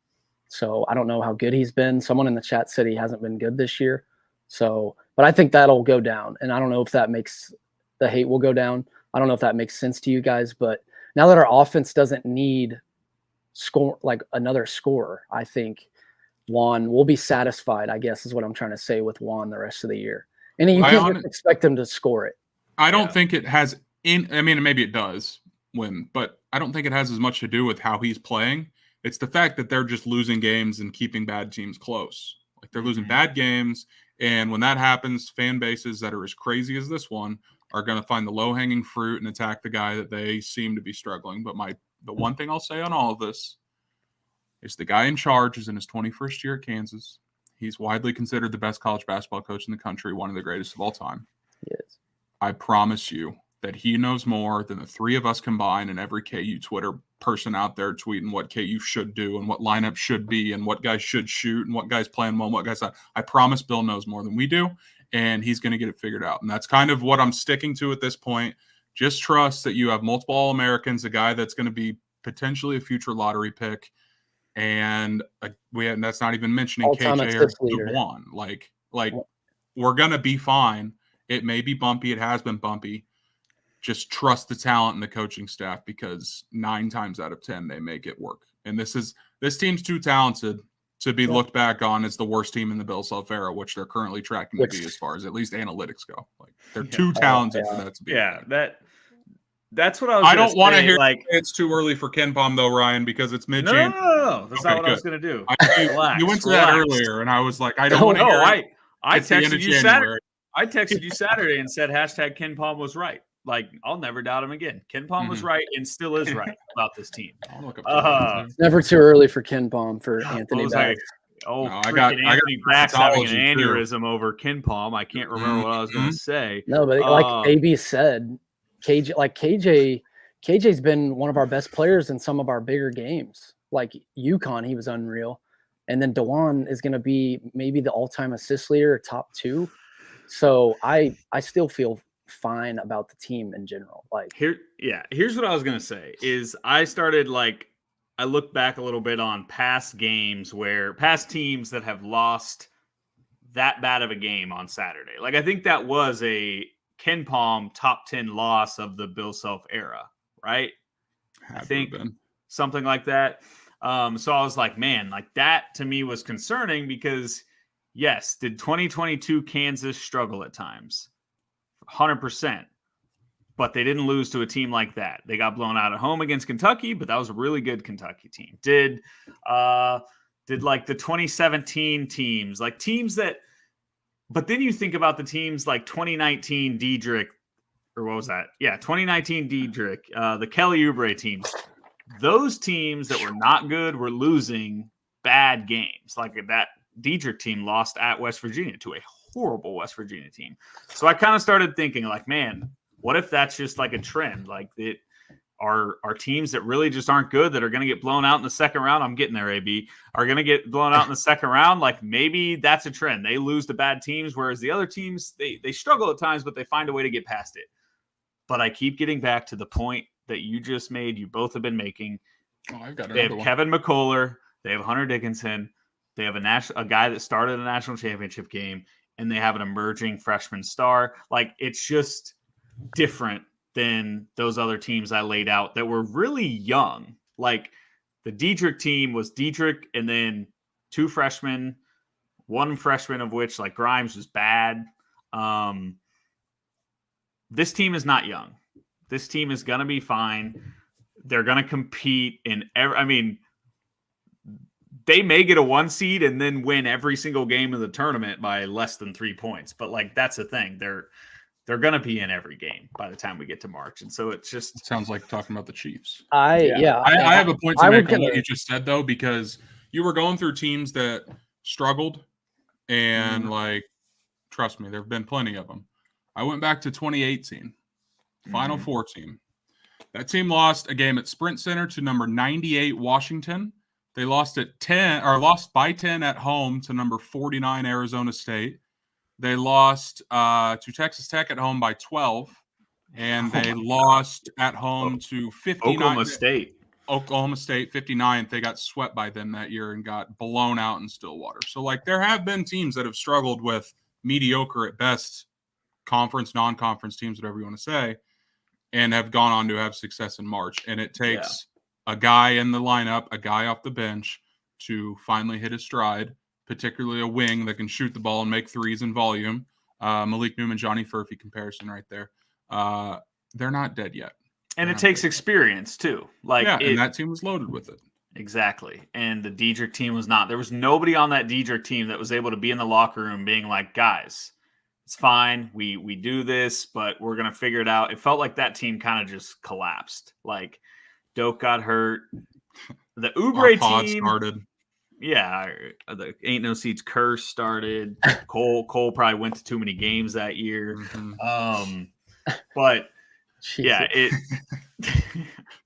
So I don't know how good he's been. Someone in the chat said he hasn't been good this year. So, but I think that'll go down. And I don't know if that makes the hate will go down. I don't know if that makes sense to you guys, but now that our offense doesn't need another scorer, I think Juan will be satisfied, I guess is what I'm trying to say with Juan the rest of the year. And you can't expect him to score it. I don't think it has maybe it does but I don't think it has as much to do with how he's playing. It's the fact that they're just losing games and keeping bad teams close. Like, they're losing bad games. And when that happens, fan bases that are as crazy as this one are going to find the low-hanging fruit and attack the guy that they seem to be struggling. But the one thing I'll say on all of this is the guy in charge is in his 21st year at Kansas. He's widely considered the best college basketball coach in the country, one of the greatest of all time. He is. I promise you that he knows more than the 3 of us combined and every KU Twitter person out there tweeting what KU should do and what lineup should be and what guys should shoot and what guys playing well and what guys not. I promise Bill knows more than we do, and he's going to get it figured out. And that's kind of what I'm sticking to at this point. Just trust that you have multiple All-Americans, a guy that's going to be potentially a future lottery pick, and that's not even mentioning KJ or Dajuan. Like, Like, we're going to be fine. It may be bumpy. It has been bumpy. Just trust the talent and the coaching staff, because 9 times out of 10, they make it work. And this team's too talented to be looked back on as the worst team in the Bill Self era, which they're currently tracking to be as far as at least analytics go. Like, they're too talented for that to be. Yeah, that's what I was. I don't want to hear like it's too early for Ken Palm though, Ryan, because it's mid-January. No. That's not what I was going to do. You went to that earlier, and I was like, I don't want to hear. I texted you Saturday. I texted you Saturday and said # Ken Palm was right. Like, I'll never doubt him again. Ken Palm was right and still is right about this team. It's never too early for Ken Palm for Anthony Bass. I got Anthony Bass having an aneurysm over Ken Palm. I can't remember what I was going to say. No, but like AB said, KJ's been one of our best players in some of our bigger games. Like UConn, he was unreal. And then Dajuan is going to be maybe the all-time assist leader, top 2. So I still feel fine about the team in general. Like here's what I was going to say is I looked back a little bit on past games where past teams that have lost that bad of a game on Saturday. Like, I think that was a Ken Palm top 10 loss of the Bill Self era, right? I think something like that. So I was like, man, like that to me was concerning because yes, did 2022 Kansas struggle at times? 100%. But they didn't lose to a team like that. They got blown out at home against Kentucky, but that was a really good Kentucky team. Did like the 2017 teams, like teams that, but then you think about the teams like 2019 Diedrich, or what was that? Yeah, 2019 Diedrich, the Kelly Oubre teams. Those teams that were not good were losing bad games. Like that Diedrich team lost at West Virginia to a horrible West Virginia team. So I kind of started thinking like, man, what if that's just like a trend? Like it are teams that really just aren't good that are going to get blown out in the second round. I'm getting there, AB, are going to get blown out in the second round. Like maybe that's a trend. They lose to bad teams, whereas the other teams, they struggle at times, but they find a way to get past it. But I keep getting back to the point that you just made. You both have been making. They have Kevin McCullough. They have Hunter Dickinson. They have a guy that started a national championship game, and they have an emerging freshman star. Like it's just different than those other teams I laid out that were really young. Like the Diedrich team was Diedrich and then 2 freshmen, 1 freshman of which like Grimes was bad. This team is not young. This team is going to be fine. They're going to compete in they may get a 1 seed and then win every single game of the tournament by less than 3 points. But like, that's the thing. They're going to be in every game by the time we get to March. And so it sounds like talking about the Chiefs. I have a point to make on what you just said, though, because you were going through teams that struggled. And, trust me, there have been plenty of them. I went back to 2018, Final Four team. That team lost a game at Sprint Center to number 98 Washington. They lost by 10 at home to number 49 Arizona State. They lost to Texas Tech at home by 12, and they lost at home to 59. Oklahoma State, 59th. They got swept by them that year and got blown out in Stillwater. So, there have been teams that have struggled with mediocre at best conference, non-conference teams, whatever you want to say, and have gone on to have success in March. And it takes a guy in the lineup, a guy off the bench to finally hit his stride, particularly a wing that can shoot the ball and make threes in volume. Malik Newman, Johnny Furphy comparison right there. They're not dead yet. And it takes experience too. And that team was loaded with it. Exactly. And the Diedrich team was not. There was nobody on that Diedrich team that was able to be in the locker room being like, guys, it's fine. We do this, but we're going to figure it out. It felt like that team kind of just collapsed. Like Doak got hurt. The Oubre team started. Yeah, the Ain't No Seats curse started. Cole probably went to too many games that year. But yeah,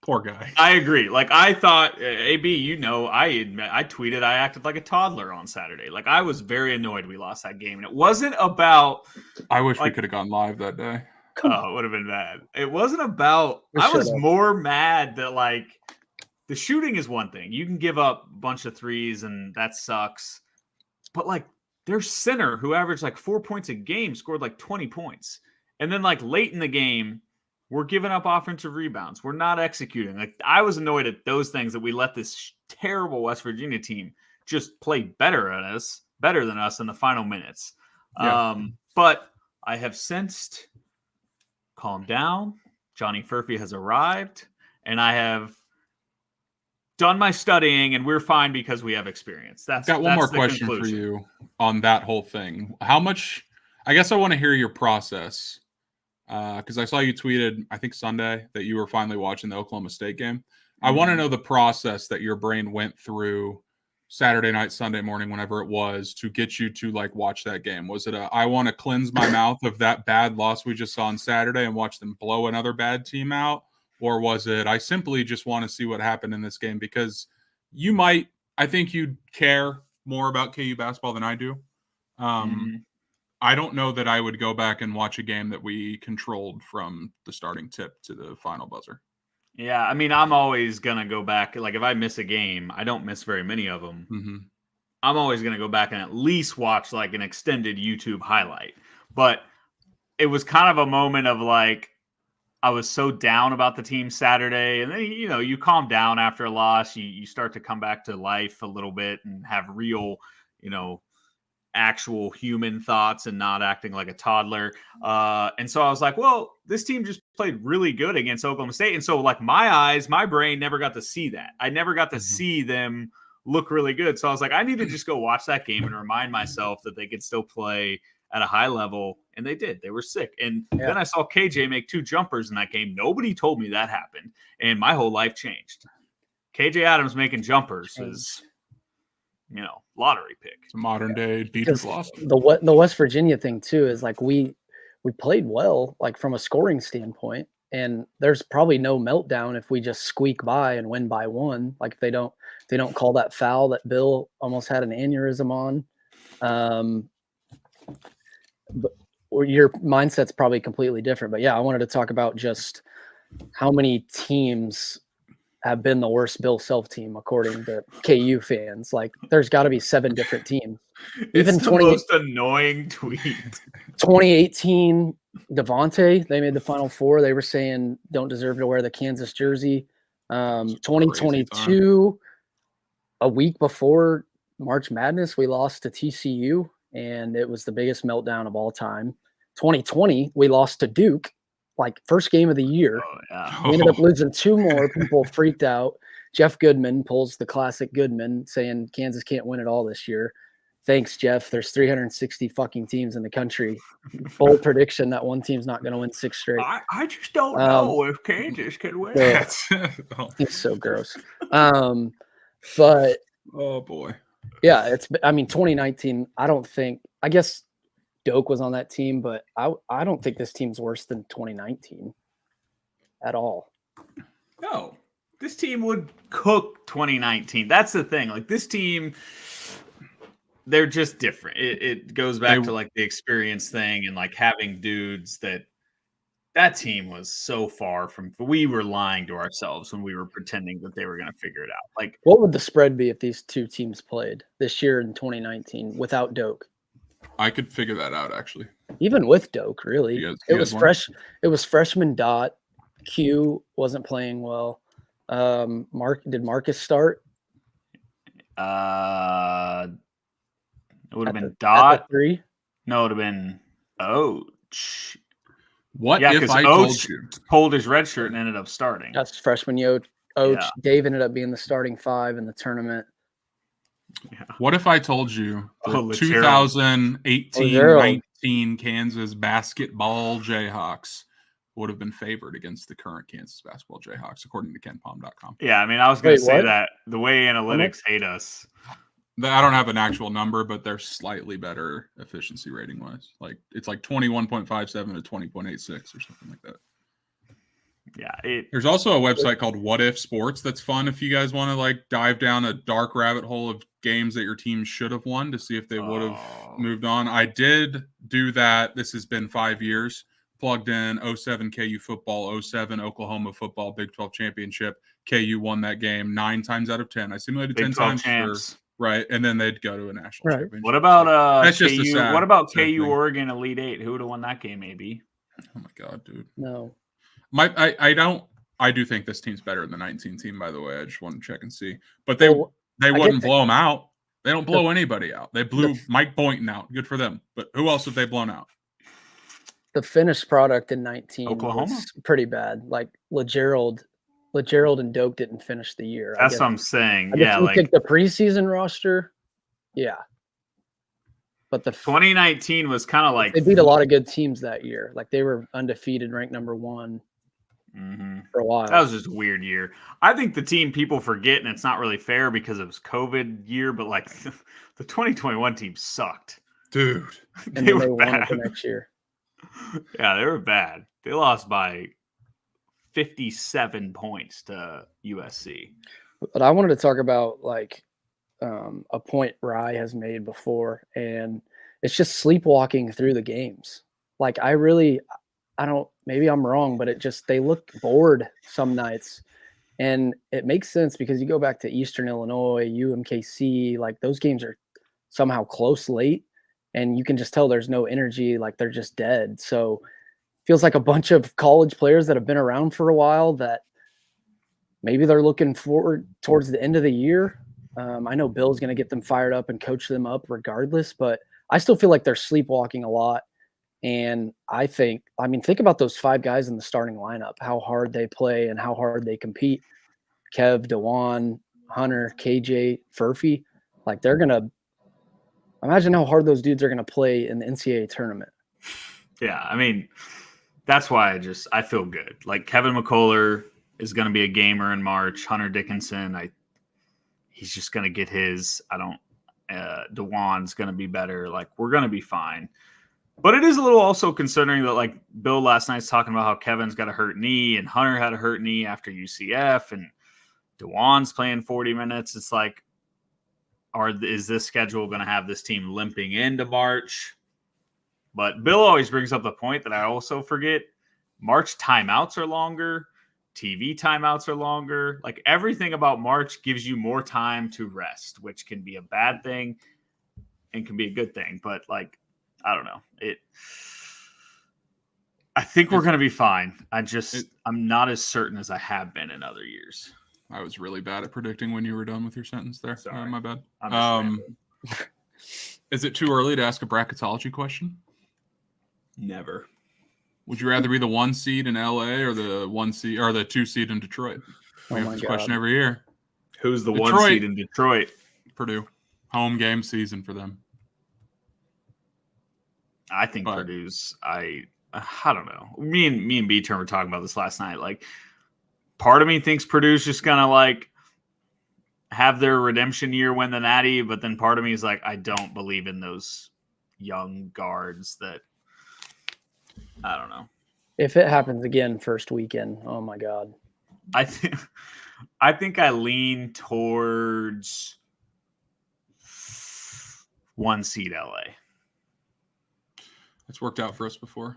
poor guy. I agree. I thought, AB, I tweeted I acted like a toddler on Saturday. I was very annoyed we lost that game. And it wasn't about. I wish we could have gone live that day. It would have been bad. It wasn't about. I was more mad that the shooting is one thing. You can give up a bunch of threes and that sucks. But their center, who averaged like 4 points a game, scored like 20 points. And then like late in the game, we're giving up offensive rebounds. We're not executing. Like I was annoyed at those things that we let this terrible West Virginia team just play better than us in the final minutes. Yeah. But I have sensed calmed down. Johnny Furphy has arrived, and I have done my studying, and we're fine because we have experience. Got one more question for you on that whole thing. How much? I guess I want to hear your process because I saw you tweeted, I think Sunday, that you were finally watching the Oklahoma State game. Mm-hmm. I want to know the process that your brain went through Saturday night, Sunday morning, whenever it was, to get you to like watch that game. Was it I want to cleanse my mouth of that bad loss we just saw on Saturday and watch them blow another bad team out? Or was it, I simply just want to see what happened in this game? Because I think you'd care more about KU basketball than I do. I don't know that I would go back and watch a game that we controlled from the starting tip to the final buzzer. Yeah, I mean, I'm always going to go back. Like, if I miss a game, I don't miss very many of them. Mm-hmm. I'm always going to go back and at least watch, like, an extended YouTube highlight. But it was kind of a moment of, like, I was so down about the team Saturday. And then, you calm down after a loss. You start to come back to life a little bit and have real, actual human thoughts and not acting like a toddler. And so I was like, well, this team just played really good against Oklahoma State. And so like my brain never got to see that. I never got to see them look really good. So I was like, I need to just go watch that game and remind myself that they could still play at a high level. And they did. They were sick. And then I saw KJ make 2 jumpers in that game. Nobody told me that happened. And my whole life changed. KJ Adams making jumpers is, lottery pick. It's a modern day Dietrich Lawson. The West Virginia thing too is like we played well, like from a scoring standpoint, and there's probably no meltdown if we just squeak by and win by 1. Like if they don't call that foul that Bill almost had an aneurysm on. But your mindset's probably completely different. But yeah, I wanted to talk about just how many teams have been the worst Bill Self team according to KU fans. Like there's got to be 7 different teams. Even the most annoying tweet. 2018 Devontae, they made the Final Four. They were saying don't deserve to wear the Kansas jersey. 2022, a week before March Madness, we lost to TCU, and it was the biggest meltdown of all time. 2020, we lost to Duke. Like first game of the year. We ended up losing 2 more. People freaked out. Jeff Goodman pulls the classic Goodman saying Kansas can't win it all this year. Thanks, Jeff. There's 360 fucking teams in the country. Bold prediction that one team's not going to win 6 straight. I just don't know if Kansas can win. He's so gross. But oh boy. Yeah, 2019, I guess Doak was on that team, but I don't think this team's worse than 2019 at all. No, this team would cook 2019. That's the thing. Like this team, they're just different. It goes back to like the experience thing and like having dudes that team was so far from. We were lying to ourselves when we were pretending that they were going to figure it out. Like, what would the spread be if these 2 teams played this year in 2019 without Doak? I could figure that out actually. Even with Doak, really. It was fresh. It was freshman Dot. Q wasn't playing well. Did Marcus start? It would have been Dot 3. No, it would have been Oach. What if I told you? Pulled his red shirt and ended up starting. That's freshman Oach. Yeah. Dave ended up being the starting 5 in the tournament. Yeah. What if I told you the 2018-19 Kansas basketball Jayhawks would have been favored against the current Kansas basketball Jayhawks, according to KenPom.com? Yeah, I mean, I was going to say that the way analytics hate us. I don't have an actual number, but they're slightly better efficiency rating wise. Like it's like 21.57 to 20.86 or something like that. Yeah. There's also a website called What If Sports that's fun if you guys want to like dive down a dark rabbit hole of games that your team should have won to see if they would have moved on. I did do that. This has been 5 years. Plugged in 07 KU football, 07 Oklahoma football, Big 12 championship. KU won that game 9 times out of 10. I simulated 10 times for Right, and then they'd go to a national championship. What about That's just KU? sad, What about sad KU thing. Oregon Elite Eight? Who would have won that game? Maybe. Oh my god, dude. No. I do think this team's better than the 19 team. By the way, I just want to check and see. But they wouldn't blow them out. They don't blow anybody out. They blew Mike Boynton out. Good for them. But who else have they blown out? The finished product in 19 Oklahoma was pretty bad. Like LeGerald and Doak didn't finish the year. That's what I'm saying. Yeah, like the preseason roster. Yeah. But the 2019 was kind of like they beat a lot of good teams that year. Like they were undefeated, ranked number 1 for a while. That was just a weird year. I think the team people forget, and it's not really fair because it was COVID year, but like the 2021 team sucked. Dude. And they were bad the next year. Yeah, they were bad. They lost by 57 points to USC. But I wanted to talk about like a point Rye has made before, and it's just sleepwalking through the games. Like I don't, maybe I'm wrong, but they look bored some nights. And it makes sense because you go back to Eastern Illinois, UMKC, like those games are somehow close late, and you can just tell there's no energy, like they're just dead. So it feels like a bunch of college players that have been around for a while that maybe they're looking forward towards the end of the year. I know Bill's going to get them fired up and coach them up regardless, but I still feel like they're sleepwalking a lot. And think about those 5 guys in the starting lineup, how hard they play and how hard they compete. Kev, Dajuan, Hunter, KJ, Furphy, like they're going to imagine how hard those dudes are going to play in the NCAA tournament. Yeah. I mean, that's why I feel good. Like Kevin McCullough is going to be a gamer in March. Hunter Dickinson, he's just going to get his. Dajuan's going to be better. Like we're going to be fine. But it is a little also concerning that like Bill last night's talking about how Kevin's got a hurt knee and Hunter had a hurt knee after UCF and Dajuan's playing 40 minutes. It's like, is this schedule going to have this team limping into March? But Bill always brings up the point that I also forget. March timeouts are longer. TV timeouts are longer. Like everything about March gives you more time to rest, which can be a bad thing and can be a good thing. But like, I don't know. I think we're going to be fine. I'm not as certain as I have been in other years. I was really bad at predicting when you were done with your sentence there. Sorry. My bad. Is it too early to ask a bracketology question? Never. Would you rather be the 1 seed in LA or the 1 seed or the 2 seed in Detroit? We have this question every year. Who's the 1 seed in Detroit? Purdue. Home game season for them. I think Purdue's. I don't know. Me and B-Turn were talking about this last night. Like, part of me thinks Purdue's just gonna like have their redemption year, win the Natty, but then part of me is like, I don't believe in those young guards. That I don't know. If it happens again first weekend, oh my god. I think I lean towards 1 seed LA. It's worked out for us before.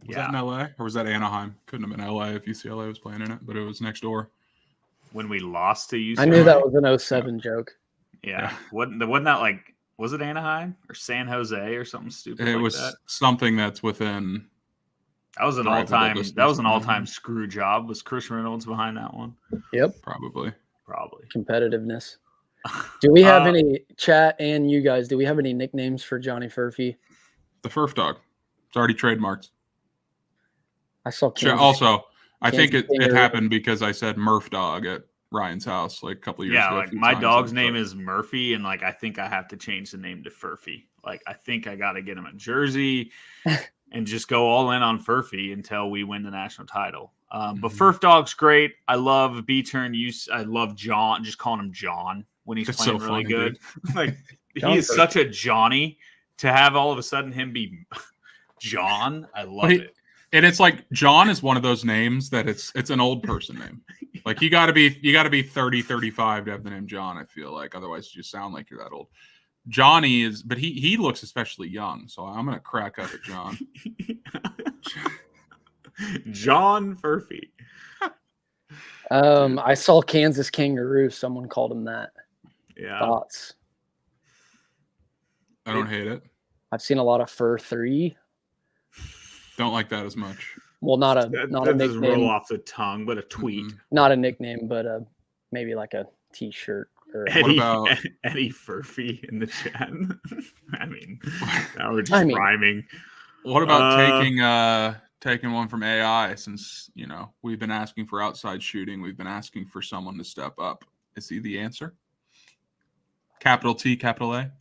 Was that in LA or was that Anaheim? Couldn't have been LA if UCLA was playing in it, but it was next door. When we lost to UCLA. I knew that was an 07 joke. Yeah. Wasn't that like, was it Anaheim or San Jose or something stupid? It was that? Something that's within. That was an all-time screw job. Was Chris Reynolds behind that one? Yep. Probably. Competitiveness. Do we have any chat and you guys? Do we have any nicknames for Johnny Furphy? The Furf Dog. It's already trademarked. I saw. I think it happened because I said Murph Dog at Ryan's house like a couple of years ago. Yeah, like my dog's name is Murphy, and like I think I have to change the name to Furphy. Like I think I got to get him a jersey and just go all in on Furphy until we win the national title. But Furf Dog's great. I love B-Turn. I love John. Just calling him John when he's playing really good. Like he is such a Johnny. To have all of a sudden him be John, I love it. And it's like John is one of those names that it's an old person name. Like you got to be 30, 35 to have the name John, I feel like. Otherwise you sound like you're that old. Johnny is, but he looks especially young, so I'm going to crack up at John. John Furphy. I saw Kansas Kangaroo. Someone called him that. Yeah. Thoughts? I don't hate it. I've seen a lot of Fur3. Don't like that as much. Well, not a That nickname. doesn't roll off the tongue, but a tweet. Mm-hmm. Not a nickname, but maybe like a T-shirt. Or Eddie Furphy in the chat. I mean, now we're just rhyming. What about taking one from AI? Since we've been asking for outside shooting, we've been asking for someone to step up. Is he the answer? Capital T, capital A.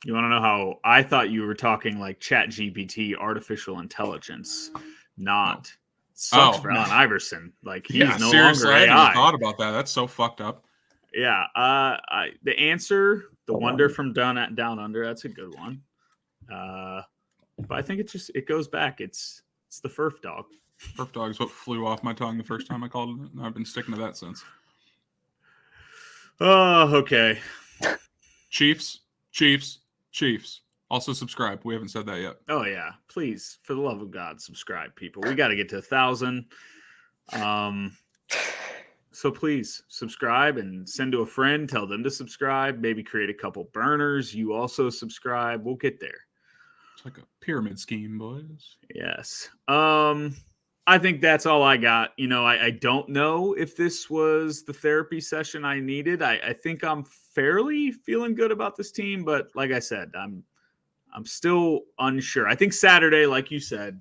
You want to know how I thought you were talking like Chat GPT, artificial intelligence, not sucks for Allen Iverson. Like he's no seriously, longer AI. I never thought about that. That's so fucked up. Yeah. The answer, the wonder from down under. That's a good one. But I think it goes back. It's the Furf dog. Furf dog is what flew off my tongue the first time I called it. And I've been sticking to that since. Oh, okay. Chiefs. Also subscribe. We haven't said that yet. Oh yeah, please, for the love of God, subscribe, people. We got to get to 1,000. So please subscribe and send to a friend. Tell them to subscribe. Maybe create a couple burners. You also subscribe. We'll get there. It's like a pyramid scheme, boys. Yes. I think that's all I got. I don't know if this was the therapy session I needed. I think I'm fairly feeling good about this team, but like I said, I'm still unsure. I think Saturday, like you said,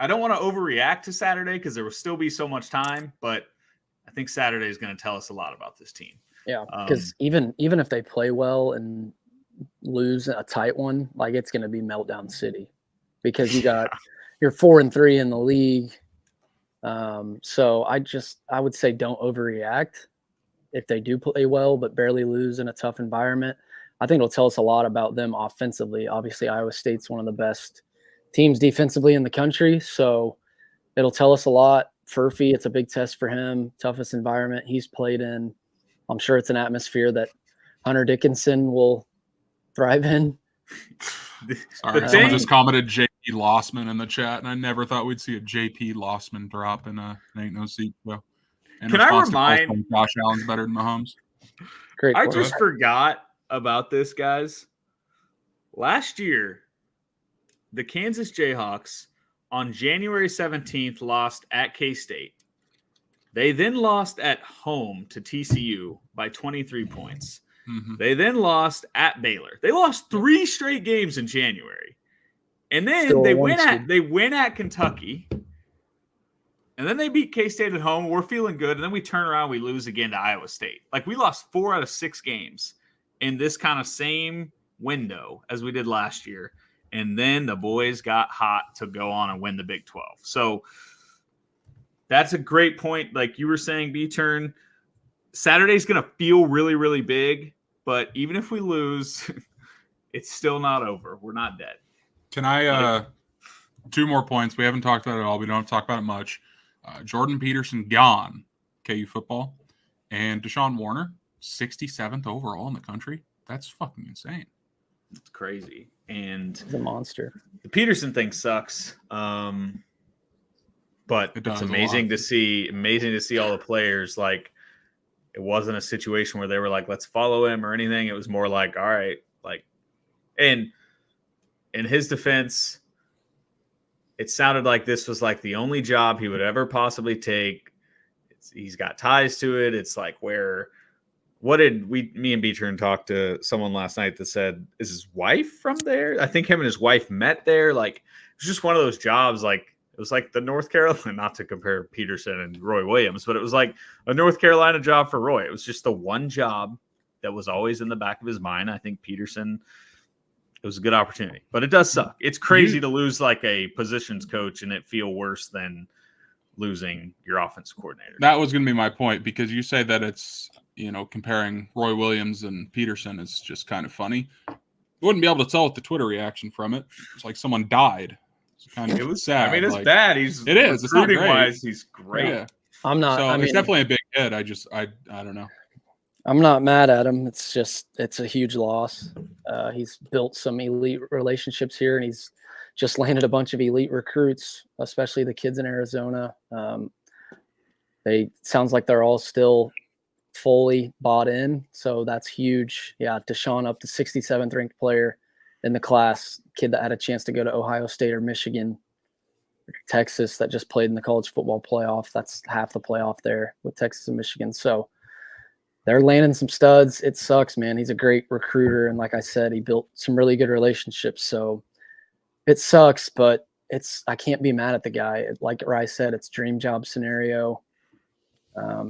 I don't want to overreact to Saturday because there will still be so much time, but I think Saturday is going to tell us a lot about this team. Yeah, because even if they play well and lose a tight one, like it's going to be meltdown city because you're 4-3 in the league. So I would say don't overreact if they do play well but barely lose in a tough environment. I think it'll tell us a lot about them offensively. Obviously, Iowa State's one of the best teams defensively in the country, so it'll tell us a lot. Furphy, it's a big test for him. Toughest environment he's played in. I'm sure it's an atmosphere that Hunter Dickinson will thrive in. Sorry, someone just commented J.P. Lossman in the chat, and I never thought we'd see a J.P. Lossman drop in Ain't No Secret. So, can I remind Josh Allen's better than Mahomes? Great. I just forgot about this, guys. Last year, the Kansas Jayhawks on January 17th lost at K-State. They then lost at home to TCU by 23 points. Mm-hmm. They then lost at Baylor. They lost 3 straight games in January. And then they win at Kentucky. And then they beat K-State at home. We're feeling good. And then we turn around, we lose again to Iowa State. Like we lost 4 out of 6 games in this kind of same window as we did last year. And then the boys got hot to go on and win the Big 12. So that's a great point. Like you were saying, B-Turn, Saturday's going to feel really, really big. But even if we lose, it's still not over. We're not dead. Can I 2 more points? We haven't talked about it all. We don't have to talk about it much. Jordan Peterson gone, KU football. And Deshaun Warner, 67th overall in the country. That's fucking insane. It's crazy. And he's a monster. The Peterson thing sucks. But it's amazing to see all the players. Like it wasn't a situation where they were like, let's follow him or anything. It was more like, all right, like, and in his defense, it sounded like this was like the only job he would ever possibly take. He's got ties to it. It's like me and B-Turn talked to someone last night that said, is his wife from there? I think him and his wife met there. Like, it's just one of those jobs. Like, it was like the North Carolina, not to compare Peterson and Roy Williams, but it was like a North Carolina job for Roy. It was just the one job that was always in the back of his mind. I think Peterson, it was a good opportunity, but it does suck. It's crazy to lose like a positions coach and it feel worse than losing your offense coordinator. That was going to be my point because you say that it's, comparing Roy Williams and Peterson is just kind of funny. You wouldn't be able to tell with the Twitter reaction from it. It's like someone died. It was sad. I mean, it's bad. It's not great. Wise, he's great. Yeah. I'm not. So it's definitely a big hit. I don't know. I'm not mad at him. It's a huge loss. He's built some elite relationships here, and he's just landed a bunch of elite recruits, especially the kids in Arizona. Sounds like they're all still fully bought in, so that's huge. Yeah, Dajuan up to 67th ranked player in the class, kid that had a chance to go to Ohio State or Michigan, or Texas, that just played in the college football playoff. That's half the playoff there with Texas and Michigan. So they're landing some studs. It sucks, man. He's a great recruiter, and like I said, he built some really good relationships. So it sucks, but I can't be mad at the guy. Like Rice said, it's dream job scenario.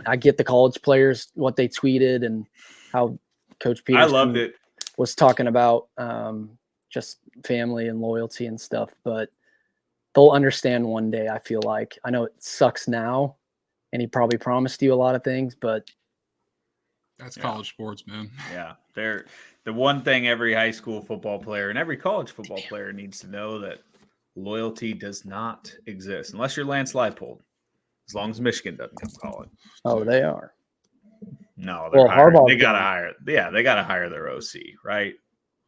I get the college players, what they tweeted and how Coach Peterson I loved it. Was talking about just family and loyalty and stuff, but they'll understand one day, I feel like. I know it sucks now, and he probably promised you a lot of things, but that's college sports, man. Yeah. They're the one thing every high school football player and every college football player needs to know, that loyalty does not exist unless you're Lance Leipold. As long as Michigan doesn't come call it. Oh, they are. No, Harbaugh. They gotta hire. Yeah, they gotta hire their OC, right?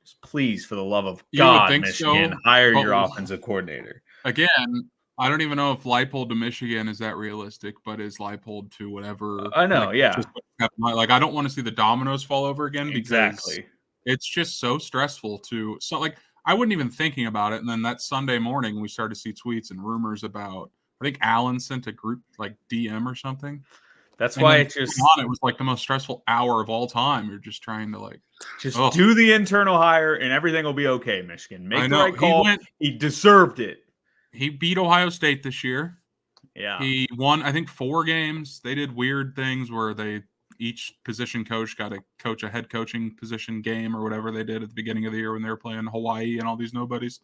Just please, for the love of God, Michigan, hire your offensive coordinator. Again, I don't even know if Leipold to Michigan is that realistic, but is Leipold to whatever? I know, Like I don't want to see the dominoes fall over again because exactly. It's just so stressful I wasn't even thinking about it, and then that Sunday morning we started to see tweets and rumors about. I think Allen sent a group like DM or something. That's why it was like the most stressful hour of all time. You're just trying to do the internal hire and everything will be okay, Michigan. Make the right call. He deserved it. He beat Ohio State this year. Yeah. He won, I think, 4 games. They did weird things where each position coach got to coach a head coaching position game or whatever they did at the beginning of the year when they were playing Hawaii and all these nobodies.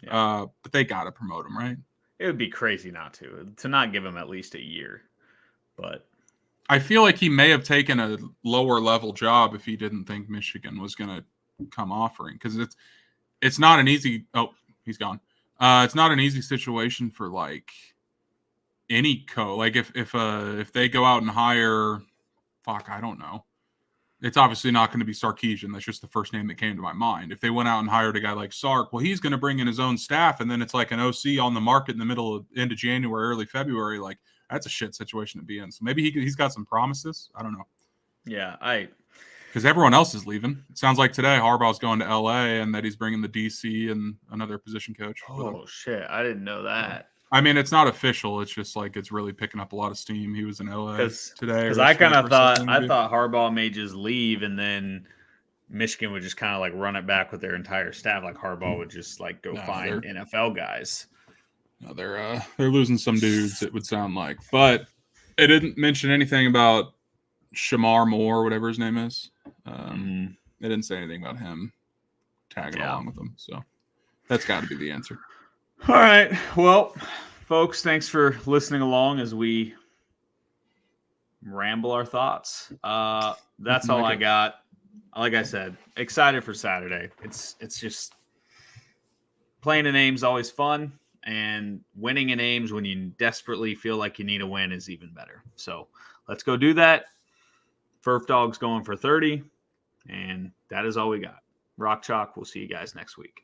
Yeah. But they got to promote him, right? It would be crazy not to not give him at least a year. But I feel like he may have taken a lower level job if he didn't think Michigan was going to come offering, because it's not an easy. Oh, he's gone. It's not an easy situation for like any like if they go out and hire, I don't know. It's obviously not going to be Sarkisian. That's just the first name that came to my mind. If they went out and hired a guy like Sark, well, he's going to bring in his own staff, and then it's like an OC on the market in the end of January, early February. Like, that's a shit situation to be in. So maybe he's got some promises. I don't know. Yeah, because everyone else is leaving. It sounds like today Harbaugh's going to LA and that he's bringing the DC and another position coach. Oh, shit. I didn't know that. I mean, it's not official. It's just like it's really picking up a lot of steam. He was in LA today. Because I kind of thought Harbaugh may just leave and then Michigan would just kind of like run it back with their entire staff. Like Harbaugh would just like go find NFL guys. No, they're losing some dudes, it would sound like. But it didn't mention anything about Shamar Moore, whatever his name is. They didn't say anything about him tagging along with them. So that's got to be the answer. All right. Well, folks, thanks for listening along as we ramble our thoughts. That's all I got. Like I said, excited for Saturday. It's just playing an Ames always fun, and winning in Ames when you desperately feel like you need a win is even better. So let's go do that. Furf Dog's going for 30, and that is all we got. Rock Chalk. We'll see you guys next week.